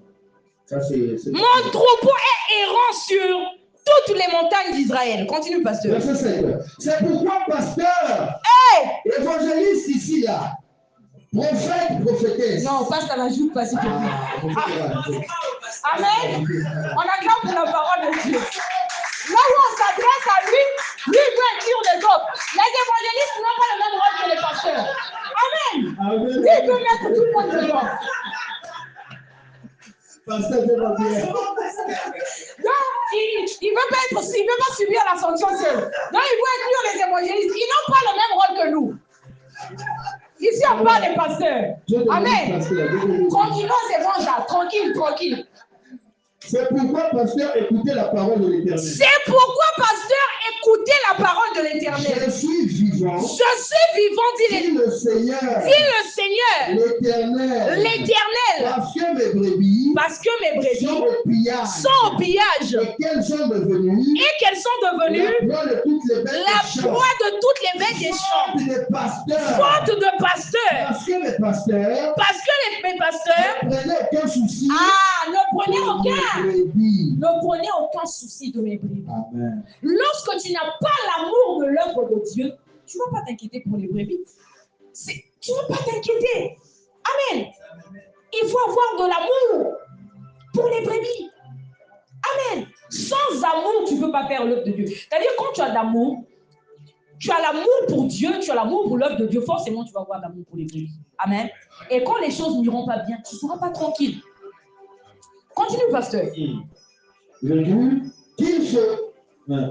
Ça, c'est... Mon troupeau est errant sur toutes les montagnes d'Israël. Continue, pasteur. Verset 7. C'est pourquoi, pasteur, évangéliste ici, là, prophète, prophétesse. Non, pasteur, n'ajoute pas, s'il te plaît. Amen. On acclame pour la parole de Dieu. Là où on s'adresse à lui, lui veut inclure les autres. Les évangélistes n'ont pas le même rôle que les pasteurs. Amen. Lui veut mettre tout le monde devant. Pasteur, je vais dire. Donc, il ne veut pas subir la sanction seul. Donc, il veut inclure les évangélistes. Ils n'ont pas le même rôle que nous. Ici, on parle des pasteurs. Amen. Tranquillement, c'est bon, ça. Tranquille, tranquille. C'est pourquoi, pasteur, écoutez la parole de l'Éternel. C'est pourquoi, pasteur, écoutez la parole de l'Éternel. Je suis vivant. Je suis vivant, dit le Seigneur. Dit le Seigneur. L'Éternel. L'Éternel. Parce que mes brebis sont au pillage. Et qu'elles sont devenues la proie de toutes les bêtes des champs. Faute de pasteurs. Parce que mes pasteurs. Mes pasteurs. Ne prenez aucun souci. Ne prenez aucun souci de mes brebis. Amen. Lorsque tu n'as pas l'amour de l'œuvre de Dieu, tu ne vas pas t'inquiéter pour les brebis. Tu ne vas pas t'inquiéter. Amen. Il faut avoir de l'amour pour les brebis. Amen. Sans amour, tu ne peux pas faire l'œuvre de Dieu. C'est-à-dire, quand tu as d'amour, tu as l'amour pour Dieu, tu as l'amour pour l'œuvre de Dieu, forcément, tu vas avoir l'amour pour les brebis. Amen. Et quand les choses n'iront pas bien, tu ne seras pas tranquille. Continue, pasteur.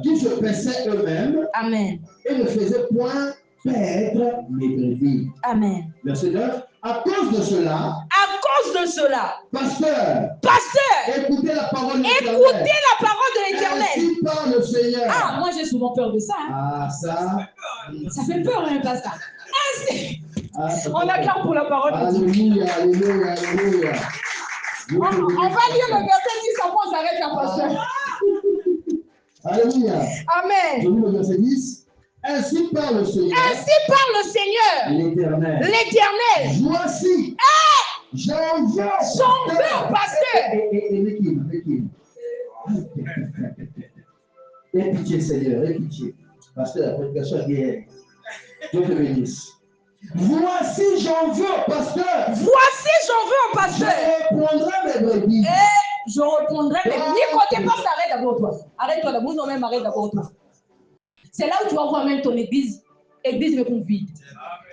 Qu'ils se paissaient eux-mêmes. Amen. Et ne faisaient point perdre mes brebis. Amen. Verset 9. À cause de cela. Pasteur. Écoutez la parole de l'Éternel. Ainsi parle le Seigneur. Moi j'ai souvent peur de ça. Ça fait peur, hein, pasteur. On acclame pour la parole de Dieu. Alléluia. On va lire le verset 10 avant qu'on s'arrête là, pasteur. Alléluia. Amen. Je lis le verset 10. Ainsi parle le Seigneur. L'Éternel. Voici. J'en veux, pasteur. Aie pitié, Seigneur, aie pitié. Pasteur, la prédication est guerre. Dieu te bénisse. Voici, j'en veux, pasteur. Je reprendrai mes brebis. Je reprendrai mes brebis. N'y pas, arrête d'abord toi. Arrête-toi d'abord, non-même, arrête d'abord toi. C'est là où tu vas voir même ton église. Église me confie.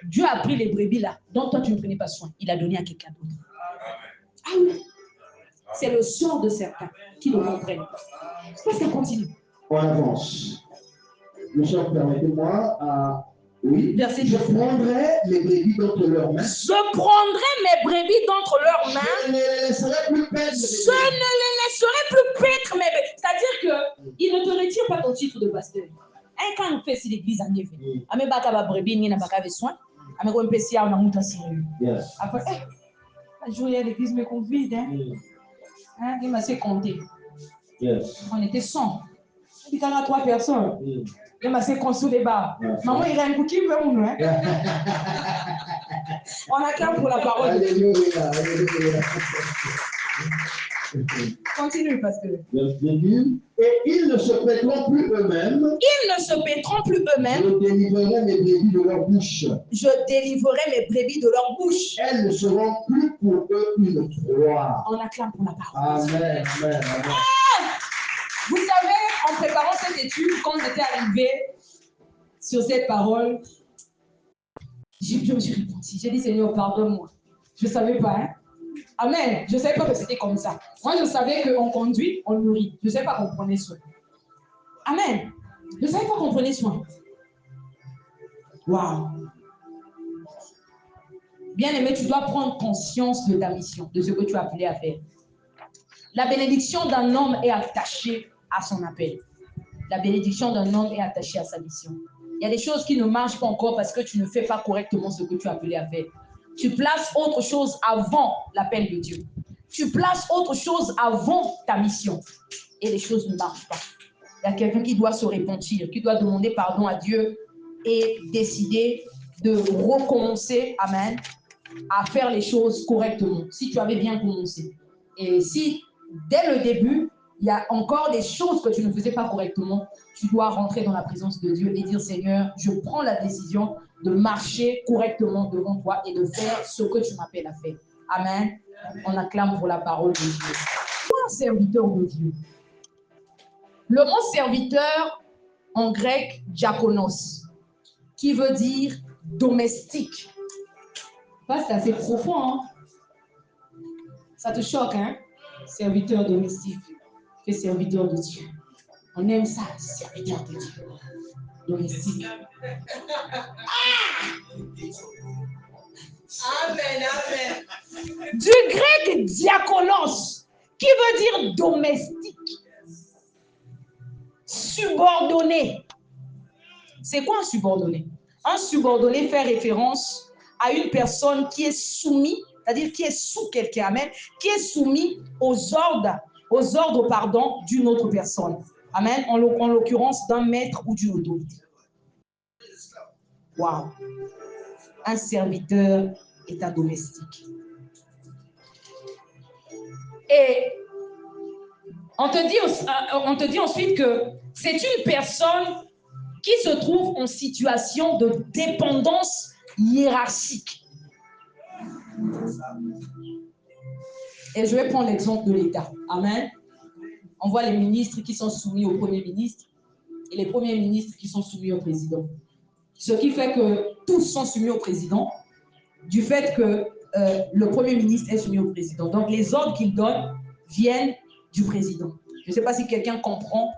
Dieu a pris les brebis là, dont toi tu ne prenais pas soin. Il a donné à quelqu'un d'autre. Ah oui. C'est le sort de certains qui le comprennent. Parce qu'on continue. On avance. Le chant, permettez-moi à... Oui. Verset je prendrai mes brebis d'entre leurs mains. Je ne les laisserai plus paître mes brebis. C'est-à-dire qu'il ne te retire pas ton titre de pasteur. Quand on fait si l'église en est venue, on ne pas brebis ni n'a pas soin. On ne peut pas on a monté sérieux. Après, un jour l'église me convie, il m'a fait compter. On était 100. Il y a 3 personnes. Il m'a fait construire des bars. Maman, il a un cookie, mais on a. On acclame pour la parole. Alléluia. Continue, pasteur. Et ils ne se paîtront plus eux-mêmes. Je délivrerai mes brebis de leur bouche. Elles ne seront plus pour eux une proie. On acclame pour la parole. Amen. Vous savez, en préparant cette étude, quand j'étais arrivé sur cette parole, je me suis repenti. J'ai dit, Seigneur, pardonne-moi. Je ne savais pas, hein. Amen. Je ne savais pas que c'était comme ça. Moi, je savais qu'on conduit, on nourrit. Je ne savais pas qu'on prenait soin. Amen. Je ne savais pas qu'on prenait soin. Waouh. Bien-aimé, tu dois prendre conscience de ta mission, de ce que tu as appelé à faire. La bénédiction d'un homme est attachée à son appel. La bénédiction d'un homme est attachée à sa mission. Il y a des choses qui ne marchent pas encore parce que tu ne fais pas correctement ce que tu as appelé à faire. Tu places autre chose avant l'appel de Dieu. Tu places autre chose avant ta mission. Et les choses ne marchent pas. Il y a quelqu'un qui doit se repentir, qui doit demander pardon à Dieu et décider de recommencer, amen, à faire les choses correctement, si tu avais bien commencé. Et si, dès le début, il y a encore des choses que tu ne faisais pas correctement, tu dois rentrer dans la présence de Dieu et dire, Seigneur, je prends la décision de marcher correctement devant toi et de faire ce que tu m'appelles à faire. Amen. On acclame pour la parole de Dieu. Un serviteur de Dieu. Le mot serviteur, en grec, diakonos, qui veut dire domestique. C'est assez profond, hein? Ça te choque, hein? Serviteur domestique. Tu es serviteur de Dieu. On aime ça, serviteur de Dieu. Domestique. Amen, amen. Du grec diakonos, qui veut dire domestique. Subordonné. C'est quoi un subordonné? Un subordonné fait référence à une personne qui est soumise, c'est-à-dire qui est sous quelqu'un, amen, qui est soumis aux ordres, d'une autre personne. Amen, en l'occurrence d'un maître ou d'une autorité. Waouh. Un serviteur est un domestique. Et on te dit ensuite que c'est une personne qui se trouve en situation de dépendance hiérarchique. Et je vais prendre l'exemple de l'État. Amen. On voit les ministres qui sont soumis au Premier ministre et les premiers ministres qui sont soumis au président. Ce qui fait que tous sont soumis au président du fait que le Premier ministre est soumis au président. Donc les ordres qu'il donne viennent du président. Je ne sais pas si quelqu'un comprend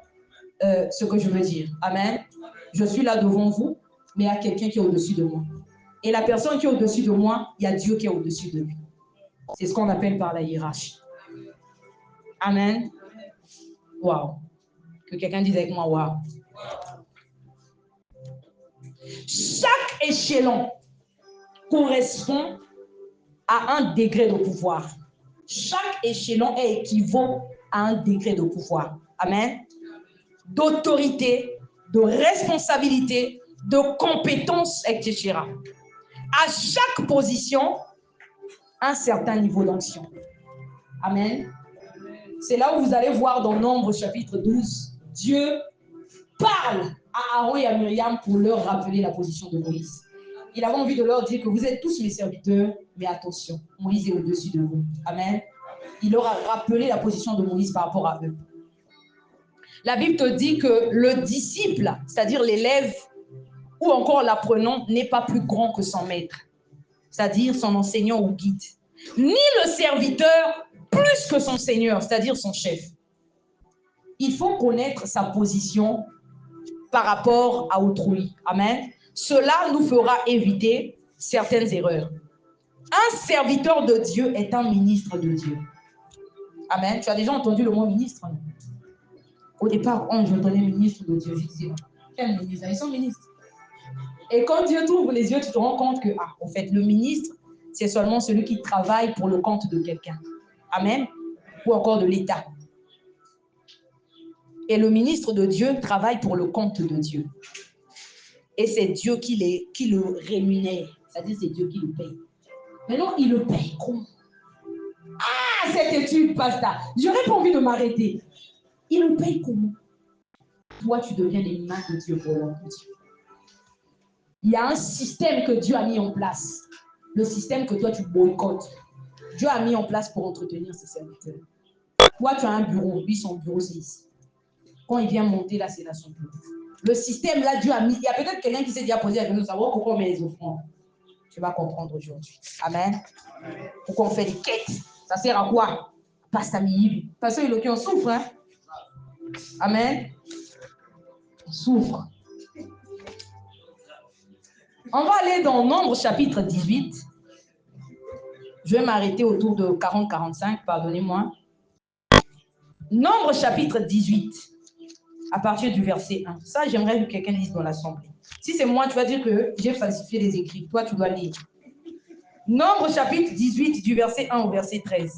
ce que je veux dire. Amen. Je suis là devant vous, mais il y a quelqu'un qui est au-dessus de moi. Et la personne qui est au-dessus de moi, il y a Dieu qui est au-dessus de lui. C'est ce qu'on appelle par la hiérarchie. Amen. Waouh. Que quelqu'un dise avec moi, waouh. Chaque échelon correspond à un degré de pouvoir. Chaque échelon est équivaut à un degré de pouvoir. Amen. D'autorité, de responsabilité, de compétence, etc. À chaque position, un certain niveau d'action. Amen. C'est là où vous allez voir dans Nombre chapitre 12, Dieu parle à Aaron et à Myriam pour leur rappeler la position de Moïse. Il avait envie de leur dire que vous êtes tous mes serviteurs, mais attention, Moïse est au-dessus de vous. Amen. Il leur a rappelé la position de Moïse par rapport à eux. La Bible te dit que le disciple, c'est-à-dire l'élève, ou encore l'apprenant, n'est pas plus grand que son maître, c'est-à-dire son enseignant ou guide, ni le serviteur plus que son seigneur, c'est-à-dire son chef. Il faut connaître sa position par rapport à autrui. Amen. Cela nous fera éviter certaines erreurs. Un serviteur de Dieu est un ministre de Dieu. Amen. Tu as déjà entendu le mot ministre? Au départ, quand j'entendais ministre de Dieu, je disais, quel ministre? Ils sont ministres. Et quand Dieu t'ouvre les yeux, tu te rends compte que, en fait, le ministre, c'est seulement celui qui travaille pour le compte de quelqu'un. Amen. Ou encore de l'État. Et le ministre de Dieu travaille pour le compte de Dieu. Et c'est Dieu qui le rémunère. C'est-à-dire c'est Dieu qui le paye. Mais non, il le paye comment? Ah, cette étude, pasteur. J'aurais pas envie de m'arrêter. Il le paye comment? Toi, tu deviens l'image de Dieu pour l'homme de Dieu. Il y a un système que Dieu a mis en place. Le système que toi, tu boycottes. Dieu a mis en place pour entretenir ses serviteurs. Toi, tu as un bureau. Lui, son bureau, c'est ici. Quand il vient monter, là, c'est là son bureau. Le système, là, Dieu a mis. Il y a peut-être quelqu'un qui s'est déjà posé la question de savoir pourquoi on met les offrandes. Tu vas comprendre aujourd'hui. Amen. Pourquoi on fait des quêtes? Ça sert à quoi? Pasteur Mihibi. Pasteur Iloki, on souffre. Hein? Amen. On souffre. On va aller dans Nombre chapitre 18. Je vais m'arrêter autour de 40-45, pardonnez-moi. Nombre chapitre 18, à partir du verset 1. Ça, j'aimerais que quelqu'un lise dans l'assemblée. Si c'est moi, tu vas dire que j'ai falsifié les écrits. Toi, tu dois lire. Nombre chapitre 18, du verset 1 au verset 13.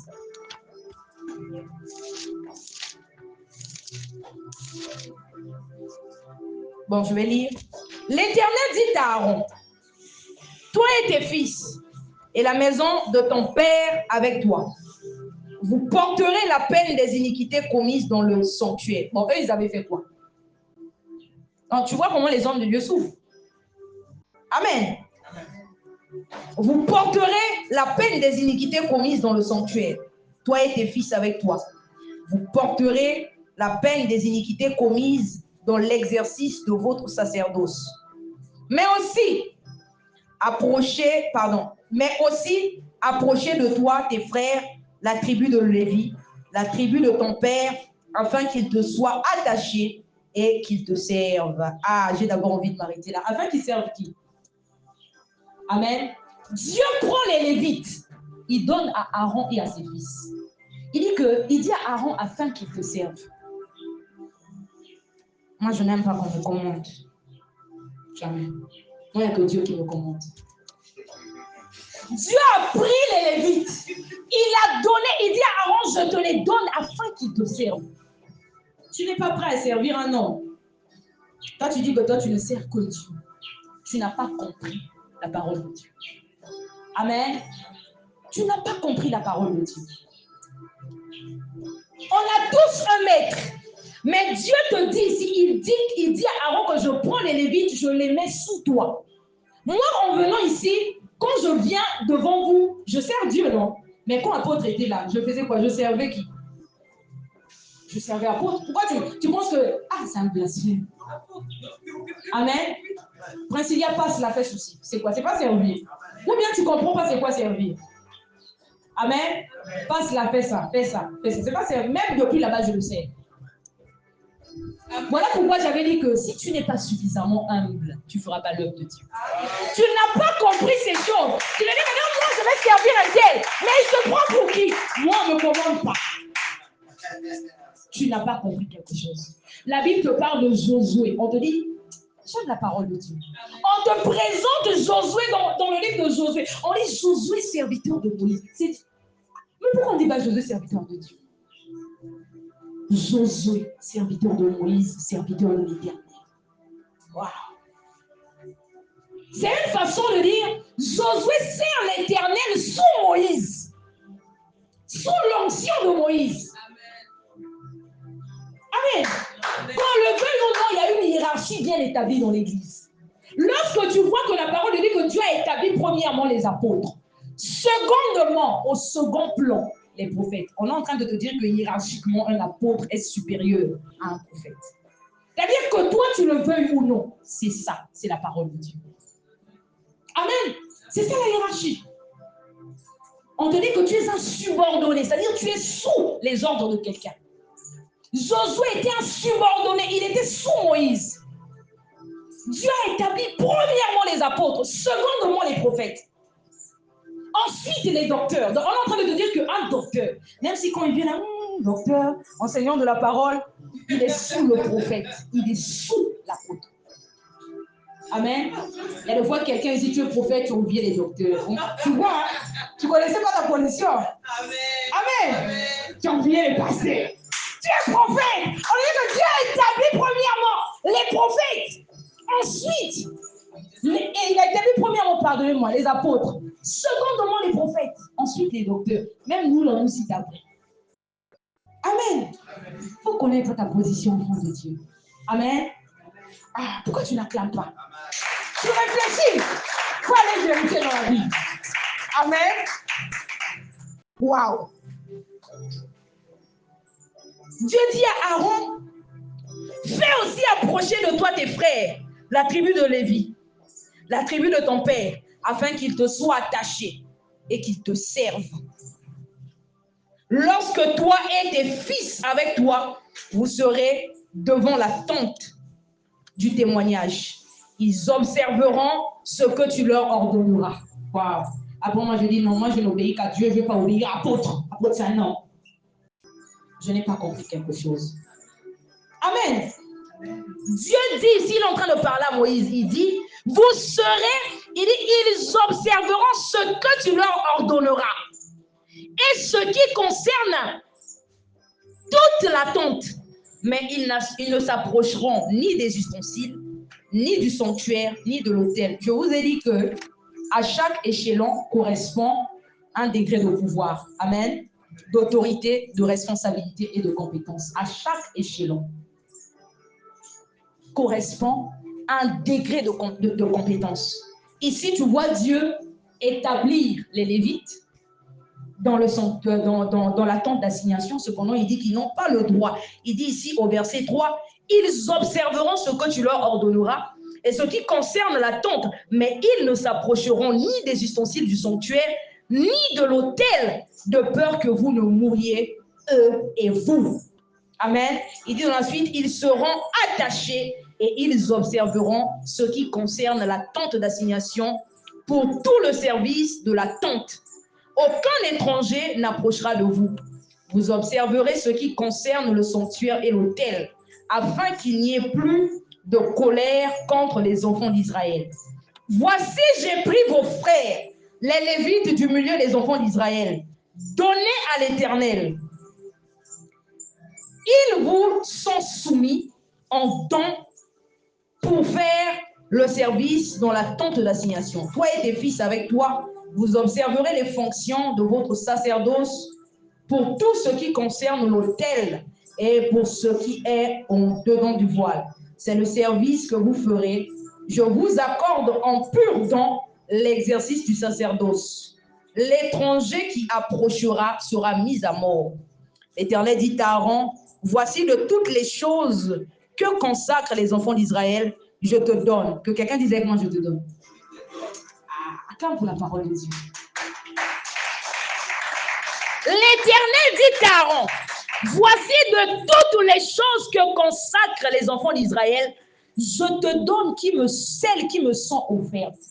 Bon, je vais lire. L'Éternel dit à Aaron, toi et tes fils, et la maison de ton père avec toi, vous porterez la peine des iniquités commises dans le sanctuaire. Bon, eux, ils avaient fait quoi? Donc, tu vois comment les hommes de Dieu souffrent. Amen. Vous porterez la peine des iniquités commises dans le sanctuaire, toi et tes fils avec toi. Vous porterez la peine des iniquités commises dans l'exercice de votre sacerdoce. Mais aussi, approchez de toi tes frères, la tribu de Lévi, la tribu de ton père, afin qu'ils te soient attachés et qu'ils te servent. Ah, j'ai d'abord envie de m'arrêter là. Afin qu'ils servent qui? Amen. Dieu prend les Lévites. Il donne à Aaron et à ses fils. Il dit à Aaron afin qu'il te serve. Moi, je n'aime pas qu'on me commande. Jamais. Moi, il n'y a que Dieu qui me commande. Dieu a pris les Lévites. Il a donné, il dit à Aaron, je te les donne afin qu'ils te servent. Tu n'es pas prêt à servir un homme. Toi, tu dis que toi, tu ne sers que Dieu. Tu n'as pas compris la parole de Dieu. Amen. Tu n'as pas compris la parole de Dieu. On a tous un maître. Mais Dieu te dit ici, il dit à Aaron que je prends les Lévites, je les mets sous toi. Moi, en venant ici, quand je viens devant vous, je sers Dieu, non? Mais quand l'apôtre était là, je faisais quoi? Je servais qui? Je servais l'apôtre. Pourquoi tu penses que... Ah, c'est un blasphème. Amen. Princilia passe la fesse aussi. C'est quoi? C'est pas servir. Ou bien tu comprends pas c'est quoi servir. Amen. Passe la fesse, ça. Fais ça. C'est pas servir. Même depuis là-bas, je le sais. Voilà pourquoi j'avais dit que si tu n'es pas suffisamment humble, tu ne feras pas l'œuvre de Dieu. Tu n'as pas compris ces choses. Tu me dis, mais non, moi je vais servir un tel. Mais il se prend pour qui? Moi, on ne me commande pas. Tu n'as pas compris quelque chose. La Bible te parle de Josué. On te dit, j'aime la parole de Dieu. On te présente Josué dans le livre de Josué. On dit Josué, serviteur de Moïse. Mais pourquoi on dit pas Josué, serviteur de Dieu? Josué, serviteur de Moïse, serviteur de l'Éternel. Waouh! C'est une façon de dire, Josué sert l'Éternel sous Moïse. Sous l'onction de Moïse. Amen. Quand le veuille ou non, il y a une hiérarchie bien établie dans l'Église. Lorsque tu vois que la parole dit que Dieu a établi premièrement les apôtres, secondement, au second plan, les prophètes. On est en train de te dire que hiérarchiquement, un apôtre est supérieur à un prophète. C'est-à-dire que toi, tu le veuilles ou non, c'est ça, c'est la parole de Dieu. Amen. C'est ça la hiérarchie. On te dit que tu es un subordonné, c'est-à-dire que tu es sous les ordres de quelqu'un. Josué était un subordonné, il était sous Moïse. Dieu a établi premièrement les apôtres, secondement les prophètes. Ensuite, les docteurs. Donc, on est en train de te dire qu'un docteur, même si quand il vient là, docteur, enseignant de la parole, il est sous le prophète, il est sous l'apôtre. Amen. Il y a des fois quelqu'un ici, tu es prophète, tu oublies les docteurs. Tu vois, hein? Tu ne connaissais pas ta position. Amen. Amen. Tu as oublié les pasteurs. Tu es prophète. On dit que Dieu a établi premièrement les prophètes. Ensuite, il a établi premièrement, pardonnez-moi, les apôtres. Secondement, les prophètes. Ensuite, les docteurs. Même nous, on nous cite après. Amen. Il faut connaître ta position au fond de Dieu. Amen. Ah, pourquoi tu n'acclames pas? Tu réfléchis. Il faut aller vérifier dans la vie. Amen. Waouh. Dieu dit à Aaron, fais aussi approcher de toi tes frères, la tribu de Lévi, la tribu de ton père, afin qu'ils te soient attachés et qu'ils te servent. Lorsque toi et tes fils avec toi, vous serez devant la tente du témoignage. Ils observeront ce que tu leur ordonneras. Wow. Après, moi, je dis non, moi, je n'obéis qu'à Dieu, je ne vais pas obéir à l'apôtre. Apôtre, c'est un non. Je n'ai pas compris quelque chose. Amen. Dieu dit, s'il est en train de parler à Moïse, il dit, vous serez, il dit, ils observeront ce que tu leur ordonneras. Et ce qui concerne toute la tente, mais ils ne s'approcheront ni des ustensiles, ni du sanctuaire, ni de l'autel. Je vous ai dit que à chaque échelon correspond un degré de pouvoir. Amen. D'autorité, de responsabilité et de compétence. À chaque échelon correspond un degré de compétence. Ici, tu vois Dieu établir les Lévites dans la tente d'assignation. Cependant, il dit qu'ils n'ont pas le droit. Il dit ici au verset 3, ils observeront ce que tu leur ordonneras et ce qui concerne la tente, mais ils ne s'approcheront ni des ustensiles du sanctuaire, ni de l'autel, de peur que vous ne mouriez, eux et vous. Amen. Il dit ensuite, ils seront attachés et ils observeront ce qui concerne la tente d'assignation pour tout le service de la tente. Aucun étranger n'approchera de vous. Vous observerez ce qui concerne le sanctuaire et l'autel, afin qu'il n'y ait plus de colère contre les enfants d'Israël. Voici, j'ai pris vos frères, les Lévites du milieu des enfants d'Israël. Donnez à l'Éternel. Ils vous sont soumis en don pour faire le service dans la tente d'assignation. Toi et tes fils avec toi, vous observerez les fonctions de votre sacerdoce pour tout ce qui concerne l'autel et pour ce qui est en dedans du voile. C'est le service que vous ferez. Je vous accorde en pur don l'exercice du sacerdoce. L'étranger qui approchera sera mis à mort. L'Éternel dit à Aaron, voici de toutes les choses que consacrent les enfants d'Israël, je te donne. Que quelqu'un dise avec moi, je te donne. Acclame pour la parole de Dieu. L'Éternel dit à Aaron, voici de toutes les choses que consacrent les enfants d'Israël, je te donne celles qui me sont offertes.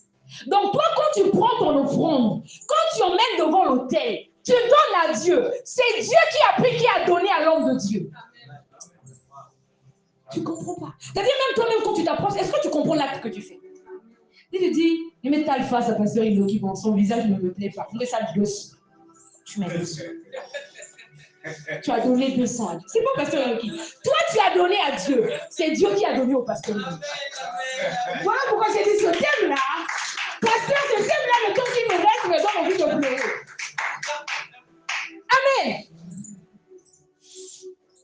Donc toi, quand tu prends ton offrande, quand tu emmènes devant l'autel, tu donnes à Dieu. C'est Dieu qui a donné à l'homme de Dieu. Tu ne comprends pas. C'est-à-dire même toi-même quand tu t'approches, est-ce que tu comprends l'acte que tu fais? Il te dit, il met ta face à pasteur Iloki, bon, son visage ne me plaît pas. Il met ça de gosse. Tu mets 200. Tu as donné 200 à Dieu. C'est pas pasteur Iloki. Toi, tu as donné à Dieu. C'est Dieu qui a donné au pasteur Iloki. Voilà pourquoi j'ai dit ce thème-là. Pasteur, ce thème-là, le temps qui me reste, me donne envie de pleurer. Amen.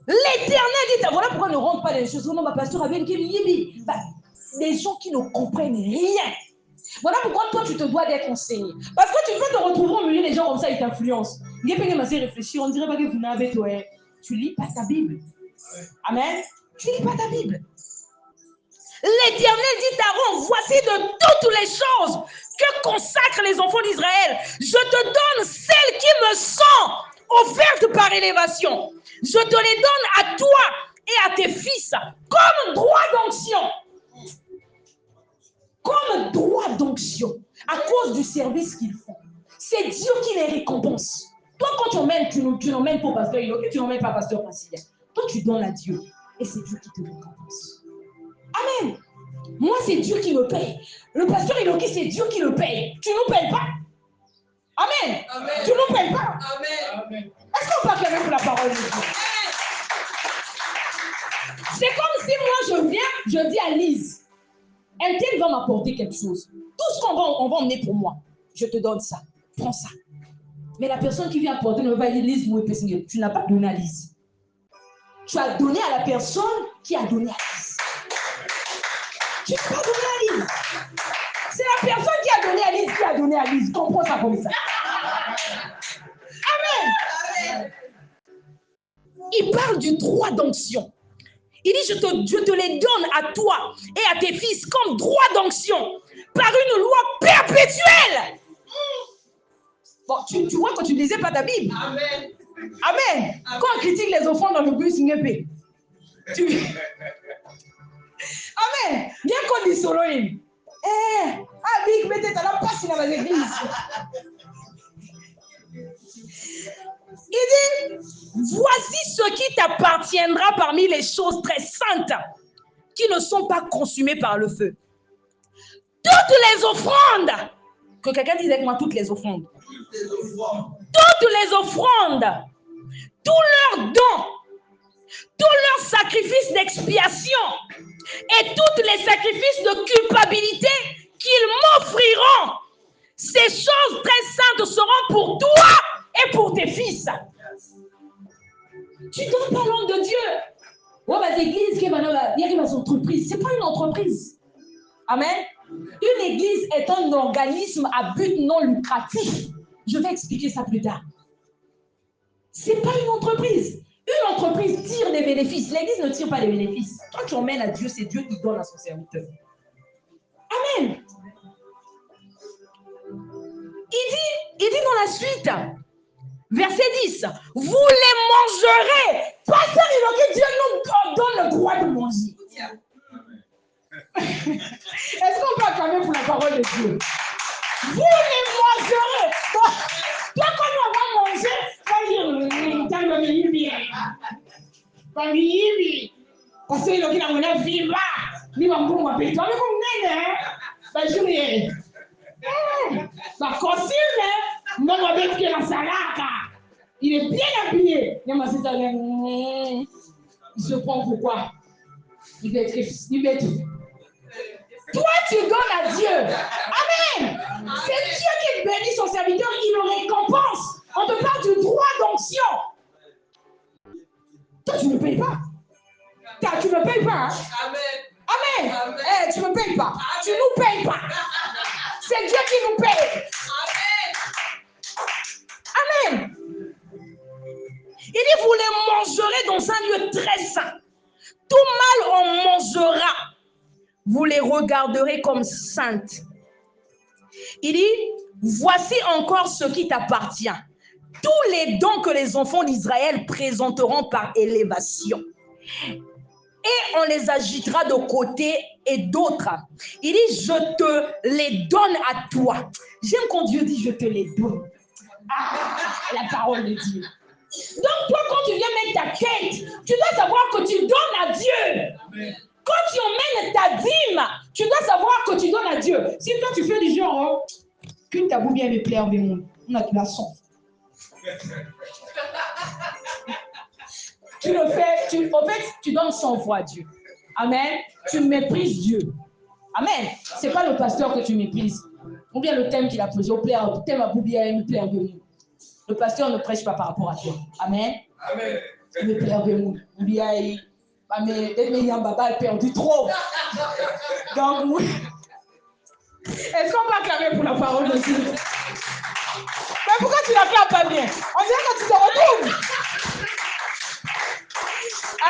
L'Éternel dit, voilà pourquoi ne rentre pas les choses. Non, ma pasteur avait des gens qui ne comprennent rien. Voilà pourquoi toi, tu te dois d'être enseigné. Parce que tu peux te retrouver au milieu des gens comme ça, ils t'influencent. Il y a quelqu'un qui réfléchir, on dirait pas que vous n'avez toi. Tu lis pas ta Bible. Amen. Tu lis pas ta Bible. L'Éternel dit à Aaron, voici de toutes les choses que consacrent les enfants d'Israël. Je te donne celles qui me sont offertes par élévation. Je te les donne à toi et à tes fils comme droit d'onction. Comme droit d'onction, à cause du service qu'ils font. C'est Dieu qui les récompense. Toi, quand tu emmènes, tu n'emmènes pas pasteur Iloki, tu n'emmènes pas pasteur Francilien. Toi, tu donnes à Dieu. Et c'est Dieu qui te récompense. Amen. Moi, c'est Dieu qui me paye. Le pasteur Iloki, c'est Dieu qui le paye. Tu ne nous payes pas. Amen. Amen. Tu ne nous payes pas. Amen. Est-ce qu'on parle quand même pour la parole de Dieu? C'est comme si moi, je viens, je dis à Lise, elle va m'apporter quelque chose. Tout ce qu'on va emmener pour moi, je te donne ça. Prends ça. Mais la personne qui vient apporter ne veut pas dire Lise, tu n'as pas donné à Lise. Tu as donné à la personne qui a donné à Lise. Tu n'as pas donné à Lise. C'est la personne qui a donné à Lise qui a donné à Lise. Comprends ça comme ça. Amen. Il parle du droit d'onction. Il dit, je te les donne à toi et à tes fils comme droit d'onction par une loi perpétuelle. Bon, tu vois que tu ne lisais pas ta Bible. Amen. Amen. Quand on critique les offrandes dans le bus, il n'y a pas. Amen. Bien qu'on dise solo. Big, mettez ta lampe passe dans l'église. Il dit, voici ce qui t'appartiendra parmi les choses très saintes qui ne sont pas consumées par le feu. Toutes les offrandes, que quelqu'un dise avec moi, toutes les offrandes. Toutes les offrandes, tous leurs dons, tous leurs sacrifices d'expiation et tous les sacrifices de culpabilité qu'ils m'offriront, ces choses très saintes seront pour toi et pour tes fils. Tu donnes pas l'homme de Dieu. Oh, bah, l'église, il y a une entreprise. Ce n'est pas une entreprise. Amen. Une église est un organisme à but non lucratif. Je vais expliquer ça plus tard. Ce n'est pas une entreprise. Une entreprise tire des bénéfices. L'église ne tire pas des bénéfices. Quand tu emmènes à Dieu, c'est Dieu qui donne à son serviteur. Amen. Il dit dans la suite, verset 10, vous les mangerez. Pasteur, il Dieu nous donne le droit de manger. Est-ce qu'on peut acclamer pour la parole de Dieu? Vous les mangerez. Toi, quand on va manger, parce qu'il a une vie là, il va me faire toi, mais comme nègre, bah, consigne, mais on va mettre que la salade, il est bien habillé. Il se prend pourquoi? Il va être. Toi, tu donnes à Dieu. Amen. C'est Dieu qui bénit son serviteur, il le récompense. On te parle du droit d'onction. Toi, tu ne payes pas. Tu ne payes pas. Hein? Amen. Amen. Hey, tu ne payes pas. Amen. Tu ne nous payes pas. C'est Dieu qui nous paye. Amen. Amen. Il dit, vous les mangerez dans un lieu très saint. Tout mal on mangera. Vous les regarderez comme saintes. Il dit, voici encore ce qui t'appartient. Tous les dons que les enfants d'Israël présenteront par élévation. Et on les agitera de côté et d'autres. Il dit, je te les donne à toi. J'aime quand Dieu dit, je te les donne. Ah, la parole de Dieu. Donc toi, quand tu viens mettre ta quête, tu dois savoir que tu donnes à Dieu. Amen. Quand tu emmènes ta dîme, tu dois savoir que tu donnes à Dieu. Si toi tu fais du genre, qu'une tabou bien me plaire, mais on a de la son. Tu le fais, en fait, tu donnes 100 fois à Dieu. Amen. Tu méprises Dieu. Amen. Ce n'est pas le pasteur que tu méprises. Ou bien le thème qu'il a posé, au thème à Boubia, me plaire de nous. Le pasteur ne prêche pas par rapport à toi. Amen. Amen. Me plaire de nous. Ou bien mais Baba a perdu trop. Donc, oui. Est-ce qu'on va acclamer pour la parole de Dieu? Mais pourquoi tu l'acclames pas bien? On dirait que tu te retrouves.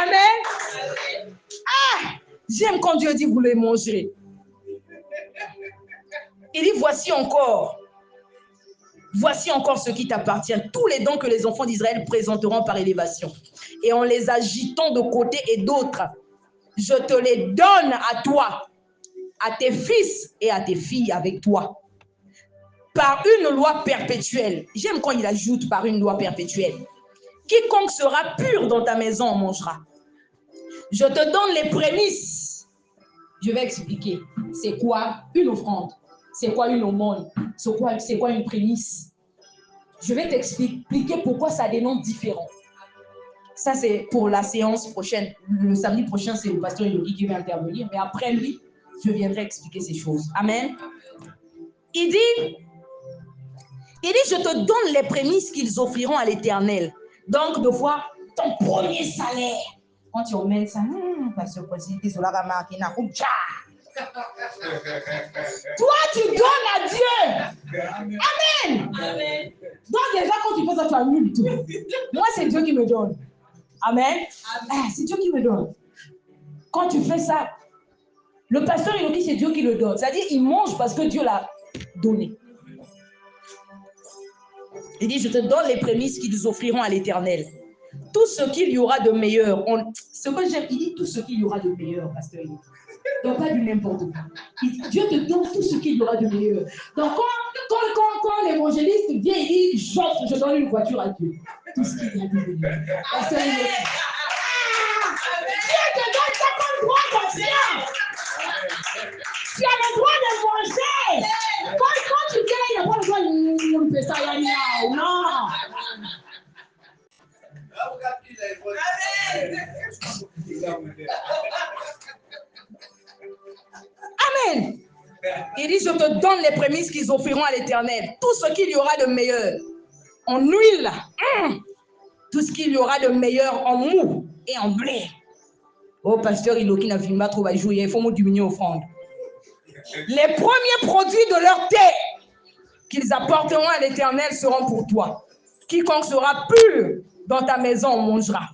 Amen. Ah, j'aime quand Dieu dit vous les mangerez. Il dit voici encore ce qui t'appartient, tous les dons que les enfants d'Israël présenteront par élévation. Et en les agitant de côté et d'autre, je te les donne à toi, à tes fils et à tes filles avec toi, par une loi perpétuelle. J'aime quand il ajoute par une loi perpétuelle. Quiconque sera pur dans ta maison en mangera. Je te donne les prémices. Je vais expliquer. C'est quoi une offrande? C'est quoi une aumône? C'est quoi une prémisse? Je vais t'expliquer pourquoi ça a des noms différents. Ça, c'est pour la séance prochaine. Le samedi prochain, c'est le pasteur Yogi qui va intervenir. Mais après lui, je viendrai expliquer ces choses. Amen. Il dit, je te donne les prémices qu'ils offriront à l'Éternel. Donc, de voir ton premier salaire. Quand tu emmènes ça, parce que toi, tu donnes à Dieu. Amen. Amen. Donc, déjà, quand tu fais ça, tu annules tout. Moi, c'est Dieu qui me donne. Amen. Ah, c'est Dieu qui me donne. Quand tu fais ça, Le pasteur Iloki, c'est Dieu qui le donne. C'est-à-dire, il mange parce que Dieu l'a donné. Il dit, je te donne les prémices qu'ils offriront à l'Éternel. Tout ce qu'il y aura de meilleur. Ce que j'aime, il dit tout ce qu'il y aura de meilleur, pasteur Iloki. Donc, pas du n'importe quoi. Dieu te donne tout ce qu'il y aura de meilleur. Donc, quand l'évangéliste vient, il dit, je donne une voiture à Dieu. Tout ce qu'il y a de meilleur. Pasteur Iloki. Dieu te donne ça comme droit conscience. Tu as le droit de manger. Quand tu dis là, il n'y a pas le droit de faire ça, non. Amen. Il dit, je te donne les prémices qu'ils offriront à l'Éternel. Tout ce qu'il y aura de meilleur en huile. Tout ce qu'il y aura de meilleur en mou et en blé. Oh, pasteur Iloki n'a pas trop à jouer. Il faut me diminuer offrande. Les premiers produits de leur terre qu'ils apporteront à l'Éternel seront pour toi. Quiconque sera pur dans ta maison en mangera.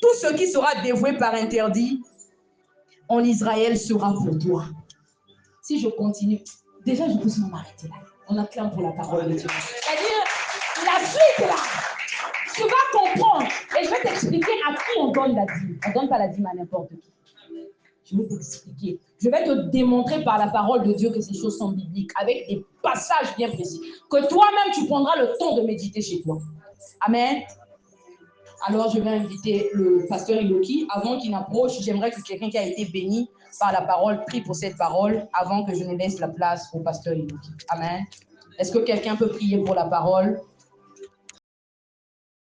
Tout ce qui sera dévoué par interdit en Israël sera pour toi. Si je continue, déjà je peux seulement m'arrêter là. On acclame pour la parole de Dieu. C'est-à-dire, la suite là, tu vas comprendre. Et je vais t'expliquer à qui on donne la dîme. On ne donne pas la dîme à n'importe qui. Je vais t'expliquer. Je vais te démontrer par la parole de Dieu que ces choses sont bibliques, avec des passages bien précis, que toi-même tu prendras le temps de méditer chez toi. Amen. Alors je vais inviter le pasteur Iloki. Avant qu'il n'approche, j'aimerais que quelqu'un qui a été béni par la parole prie pour cette parole avant que je ne laisse la place au pasteur Iloki. Amen. Est-ce que quelqu'un peut prier pour la parole?